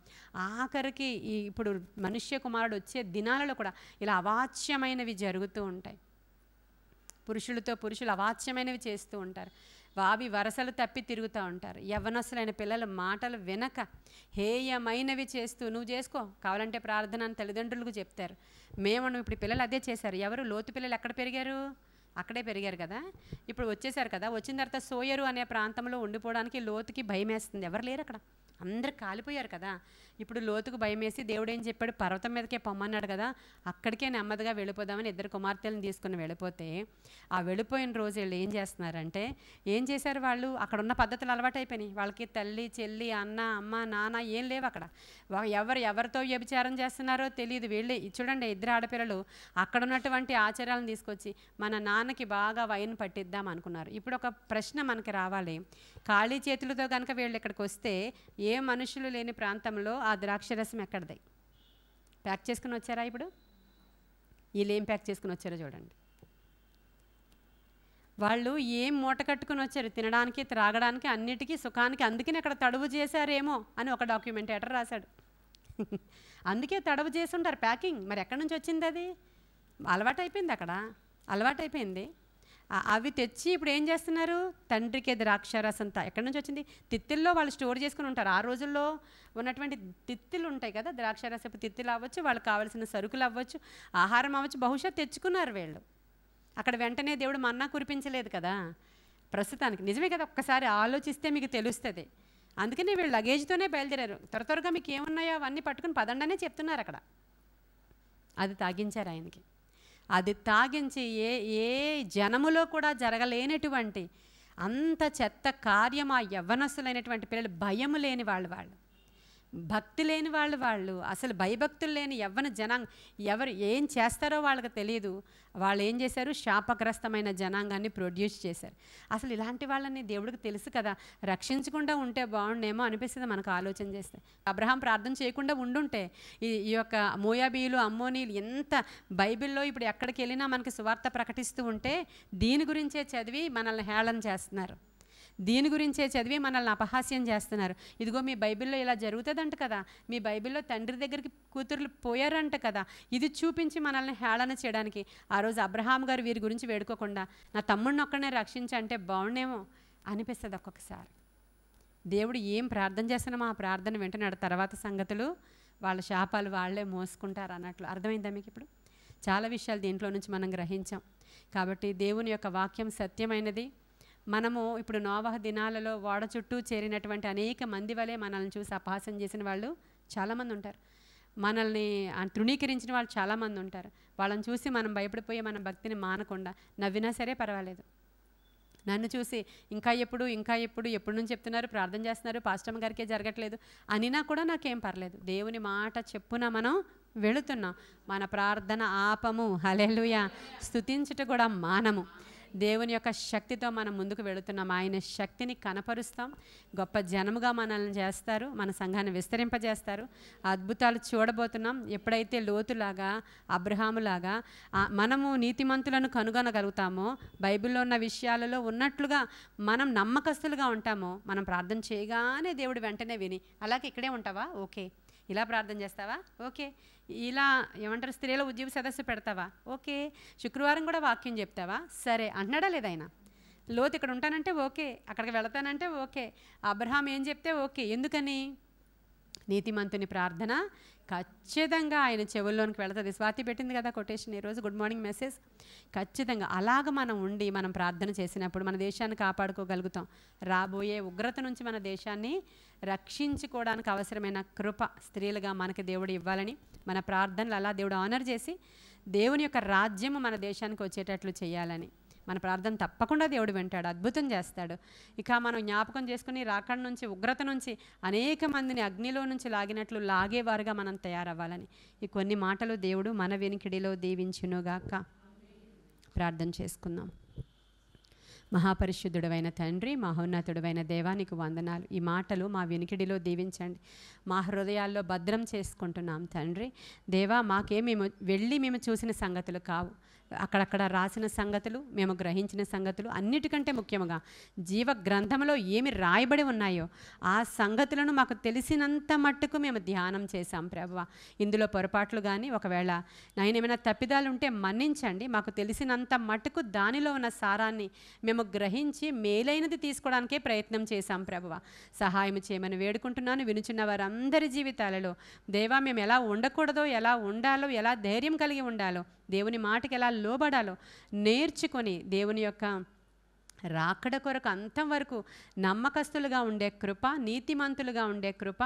A: ఆఖరికి ఇప్పుడు మనుష్య కుమారుడు వచ్చే దినాలలో కూడా ఇలా అవాచ్యమైనవి జరుగుతూ ఉంటాయి. పురుషులతో పురుషులు అవాచ్యమైనవి చేస్తూ ఉంటారు. వావి వరసలు తప్పి తిరుగుతూ ఉంటారు. యవ్వనస్తులైన పిల్లల మాటలు వినక హేయమైనవి చేస్తూ నువ్వు చేసుకో కావాలంటే ప్రార్థన అని తల్లిదండ్రులకు చెప్తారు. మేము ఇప్పుడు పిల్లలు అదే చేశారు. ఎవరు? లోతు పిల్లలు ఎక్కడ పెరిగారు? అక్కడే పెరిగారు కదా. ఇప్పుడు వచ్చేసారు కదా, వచ్చిన తర్వాత సోయరు అనే ప్రాంతంలో ఉండిపోవడానికి లోతుకి భయం వేస్తుంది. ఎవరు లేరు అక్కడ, అందరు కాలిపోయారు కదా. ఇప్పుడు లోతుకు భయం వేసి దేవుడు ఏం చెప్పాడు, పర్వతం మీదకే పొమ్మన్నాడు కదా, అక్కడికే నెమ్మదిగా వెళ్ళిపోదామని ఇద్దరు కుమార్తెలను తీసుకుని వెళ్ళిపోతే ఆ వెళ్ళిపోయిన రోజు వీళ్ళు ఏం చేస్తున్నారంటే ఏం చేశారు, వాళ్ళు అక్కడ ఉన్న పద్ధతులు అలవాటు అయిపోయినాయి. వాళ్ళకి తల్లి చెల్లి అన్న అమ్మ నాన్న ఏం లేవు అక్కడ. ఎవరితో వ్యభిచారం చేస్తున్నారో తెలియదు. వెళ్ళి చూడండి, ఇద్దరు ఆడపిల్లలు అక్కడ ఉన్నటువంటి ఆచారాలను తీసుకొచ్చి మన నాన్నకి బాగా వైన్ పట్టిద్దాం అనుకున్నారు. ఇప్పుడు ఒక ప్రశ్న మనకి రావాలి, ఖాళీ చేతులతో కనుక వీళ్ళు ఇక్కడికి వస్తే ఏ మనుషులు లేని ప్రాంతంలో ఆ ద్రాక్షరసం ఎక్కడది? ప్యాక్ చేసుకుని వచ్చారా? ఇప్పుడు వీళ్ళు ఏం ప్యాక్ చేసుకుని వచ్చారో చూడండి. వాళ్ళు ఏం మూట కట్టుకుని వచ్చారు, తినడానికి త్రాగడానికి అన్నిటికీ సుఖానికి. అందుకని అక్కడ తడువు చేశారేమో అని ఒక డాక్యుమెంటేటర్ రాశాడు. అందుకే తడువు చేసి ఉంటారు ప్యాకింగ్. మరి ఎక్కడి నుంచి వచ్చింది అది? అలవాటు అయిపోయింది, అక్కడ అలవాటు అయిపోయింది. అవి తెచ్చి ఇప్పుడు ఏం చేస్తున్నారు, తండ్రికి ద్రాక్షారసంతా ఎక్కడి నుంచి వచ్చింది? తిత్తిల్లో వాళ్ళు స్టోర్ చేసుకుని ఉంటారు. ఆ రోజుల్లో ఉన్నటువంటి తిత్తిలు ఉంటాయి కదా, ద్రాక్షారసపు తిత్తిలు అవ్వచ్చు, వాళ్ళకి కావాల్సిన సరుకులు అవ్వచ్చు, ఆహారం అవ్వచ్చు, బహుశా తెచ్చుకున్నారు వీళ్ళు. అక్కడ వెంటనే దేవుడు మన్నా కురిపించలేదు కదా ప్రస్తుతానికి. నిజమే కదా, ఒక్కసారి ఆలోచిస్తే మీకు తెలుస్తుంది. అందుకని వీళ్ళు లగేజ్తోనే బయలుదేరారు. త్వరగా మీకు ఏమున్నాయో అవన్నీ పట్టుకుని పదండనే చెప్తున్నారు అక్కడ. అది తాగించారు ఆయనకి. అది తాగించి ఏ జనములో కూడా జరగలేనటువంటి అంత చెత్త కార్యం ఆ యవ్వనస్తులైనటువంటి పిల్లలు, భయము లేని వాళ్ళు భక్తి లేని వాళ్ళు అసలు భయభక్తులు లేని యవ్వన జనాంగం, ఎవరు ఏం చేస్తారో వాళ్ళకి తెలియదు. వాళ్ళు ఏం చేశారు? శాపగ్రస్తమైన జనాంగాన్ని ప్రొడ్యూస్ చేశారు. అసలు ఇలాంటి వాళ్ళని దేవుడికి తెలుసు కదా, రక్షించకుండా ఉంటే బాగుండేమో అనిపిస్తుంది మనకు ఆలోచన చేస్తే. అబ్రహాం ప్రార్థన చేయకుండా ఉండుంటే ఈ యొక్క మోయాబీయులు, అమ్మోనీలు ఎంత బైబిల్లో ఇప్పుడు ఎక్కడికి వెళ్ళినా మనకి సువార్త ప్రకటిస్తూ ఉంటే దీని గురించే చదివి మనల్ని హేళన చేస్తున్నారు, దీని గురించే చదివి మనల్ని అపహాస్యం చేస్తున్నారు. ఇదిగో మీ బైబిల్లో ఇలా జరుగుతుందంట కదా, మీ బైబిల్లో తండ్రి దగ్గరికి కూతుర్లు పోయారంట కదా, ఇది చూపించి మనల్ని హేళన చేయడానికి. ఆ రోజు అబ్రహాం గారు వీరి గురించి వేడుకోకుండా నా తమ్ముడిని ఒక్కడనే రక్షించంటే బాగుండేమో అనిపిస్తుంది ఒక్కొక్కసారి. దేవుడు ఏం ప్రార్థన చేస్తున్నామో ఆ ప్రార్థన వింటున్నాడు. తర్వాత సంగతులు వాళ్ళ శాపాలు వాళ్ళే మోసుకుంటారు అన్నట్లు. అర్థమైందా మీకు? ఇప్పుడు చాలా విషయాలు దీంట్లో నుంచి మనం గ్రహించాం. కాబట్టి దేవుని యొక్క వాక్యం సత్యమైనది. మనము ఇప్పుడు నోవహు దినాలలో ఓడ చుట్టూ చేరినటువంటి అనేక మంది వలె మనల్ని చూసి అపహాసం చేసిన వాళ్ళు చాలామంది ఉంటారు, మనల్ని తృణీకరించిన వాళ్ళు చాలామంది ఉంటారు. వాళ్ళని చూసి మనం భయపడిపోయి మన భక్తిని మానకుండా నవ్వినా సరే పర్వాలేదు. నన్ను చూసి ఇంకా ఎప్పుడు నుంచి చెప్తున్నారు, ప్రార్థన చేస్తున్నారు, పాస్టమ్ గారికే జరగట్లేదు అనినా కూడా నాకేం పర్లేదు. దేవుని మాట చెప్పున మనం వెళుతున్నాం. మన ప్రార్థన ఆపము, హల్లెలూయా, స్తుతించుట కూడా మానము. దేవుని యొక్క శక్తితో మనం ముందుకు వెళుతున్నాం. ఆయన శక్తిని కనపరుస్తాం. గొప్ప జనముగా మనల్ని చేస్తారు, మన సంఘాన్ని విస్తరింపజేస్తారు. అద్భుతాలు చూడబోతున్నాం. ఎప్పుడైతే లోతులాగా, అబ్రహాములాగా మనము నీతిమంతులను కనుగొనగలుగుతామో, బైబిల్లో ఉన్న విషయాలలో ఉన్నట్లుగా మనం నమ్మకస్తులుగా ఉంటామో, మనం ప్రార్థన చేయగానే దేవుడు వెంటనే విని, అలాగే ఇక్కడే ఉంటావా, ఓకే, ఇలా ప్రార్థన చేస్తావా, ఓకే, ఇలా ఏమంటారు స్త్రీల ఉద్యోగ సదస్సు పెడతావా, ఓకే, శుక్రవారం కూడా వాక్యం చెప్తావా, సరే అంటున్నాడా లేదా ఆయన? లోతు ఇక్కడ ఉంటానంటే ఓకే, అక్కడికి వెళతానంటే ఓకే, అబ్రహాం ఏం చెప్తే ఓకే. ఎందుకని? నీతిమంతుని ప్రార్థన ఖచ్చితంగా ఆయన చెవుల్లోనికి వెళుతుంది. స్వాతి పెట్టింది కదా కొటేషన్ ఈరోజు, గుడ్ మార్నింగ్ మెసేజ్. ఖచ్చితంగా అలాగ మనం ఉండి మనం ప్రార్థన చేసినప్పుడు మన దేశాన్ని కాపాడుకోగలుగుతాం. రాబోయే ఉగ్రత నుంచి మన దేశాన్ని రక్షించుకోవడానికి అవసరమైన కృప స్త్రీలుగా మనకి దేవుడు ఇవ్వాలని మన ప్రార్థనలు అలా దేవుడు ఆనర్ చేసి దేవుని యొక్క రాజ్యము మన దేశానికి వచ్చేటట్లు చేయాలని మన ప్రార్థన తప్పకుండా దేవుడు వింటాడు, అద్భుతం చేస్తాడు. ఇక మనం జ్ఞాపకం చేసుకుని రాకడ నుంచి, ఉగ్రత నుంచి అనేక మందిని అగ్నిలో నుంచి లాగినట్లు లాగేవారుగా మనం తయారవ్వాలని ఈ కొన్ని మాటలు దేవుడు మన వెనుకిడిలో దీవించునుగాక. ప్రార్థన చేసుకుందాం. మహాపరిశుద్ధుడైన తండ్రి, మహోన్నతుడైన దేవా, నీకు వందనాలు. ఈ మాటలు మా వినికిడిలో దీవించండి, మా హృదయాల్లో భద్రం చేసుకుంటున్నాం తండ్రి. దేవా, మేము వెళ్ళి చూసిన సంగతులు కావు, అక్కడక్కడ రాసిన సంగతులు, మేము గ్రహించిన సంగతులు, అన్నిటికంటే ముఖ్యంగా జీవ గ్రంథంలో ఏమి రాయబడి ఉన్నాయో ఆ సంగతులను మాకు తెలిసినంత మట్టుకు మేము ధ్యానం చేశాం ప్రభువా. ఇందులో పొరపాట్లు కానీ ఒకవేళ ఏమైనా తప్పిదాలు ఉంటే మన్నించండి. మాకు తెలిసినంత మట్టుకు దానిలో ఉన్న సారాన్ని మేము గ్రహించి మేలైనది తీసుకోవడానికే ప్రయత్నం చేశాం ప్రభువా. సహాయం చేయమని వేడుకుంటున్నాను. వినుచున్న వారందరి జీవితాలలో దేవా, మేము ఎలా ఉండకూడదో, ఎలా ఉండాలో, ఎలా ధైర్యం కలిగి ఉండాలో, దేవుని మాటకి ఎలా లోబడాలో నేర్చుకొని దేవుని యొక్క రాకడ కొరకు అంతం వరకు నమ్మకస్తులుగా ఉండే కృప, నీతిమంతులుగా ఉండే కృప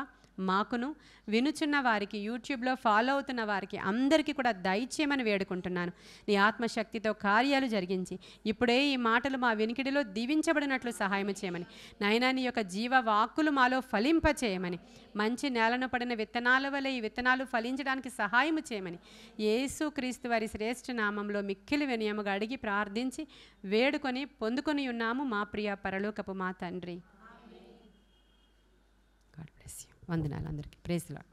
A: మాకును, వినుచున్న వారికి, యూట్యూబ్లో ఫాలో అవుతున్న వారికి అందరికీ కూడా దయచేయమని వేడుకుంటున్నాను. నీ ఆత్మశక్తితో కార్యాలు జరిగించి ఇప్పుడే ఈ మాటలు మా వినికిడిలో దీవించబడినట్లు సహాయం చేయమని, నాయనా నీ యొక్క జీవ వాక్కులు మాలో ఫలింపచేయమని, మంచి నేలను పడిన విత్తనాల వలె ఈ విత్తనాలు ఫలించడానికి సహాయం చేయమని యేసు క్రీస్తు వారి శ్రేష్ఠ నామంలో మిక్కిలి వినయముగా అడిగి ప్రార్థించి వేడుకొని పొందుకొని ఉన్నాము మా ప్రియ పరలోకపు మా తండ్రి. God bless you. వందనాలు అందరికీ. Praise lord.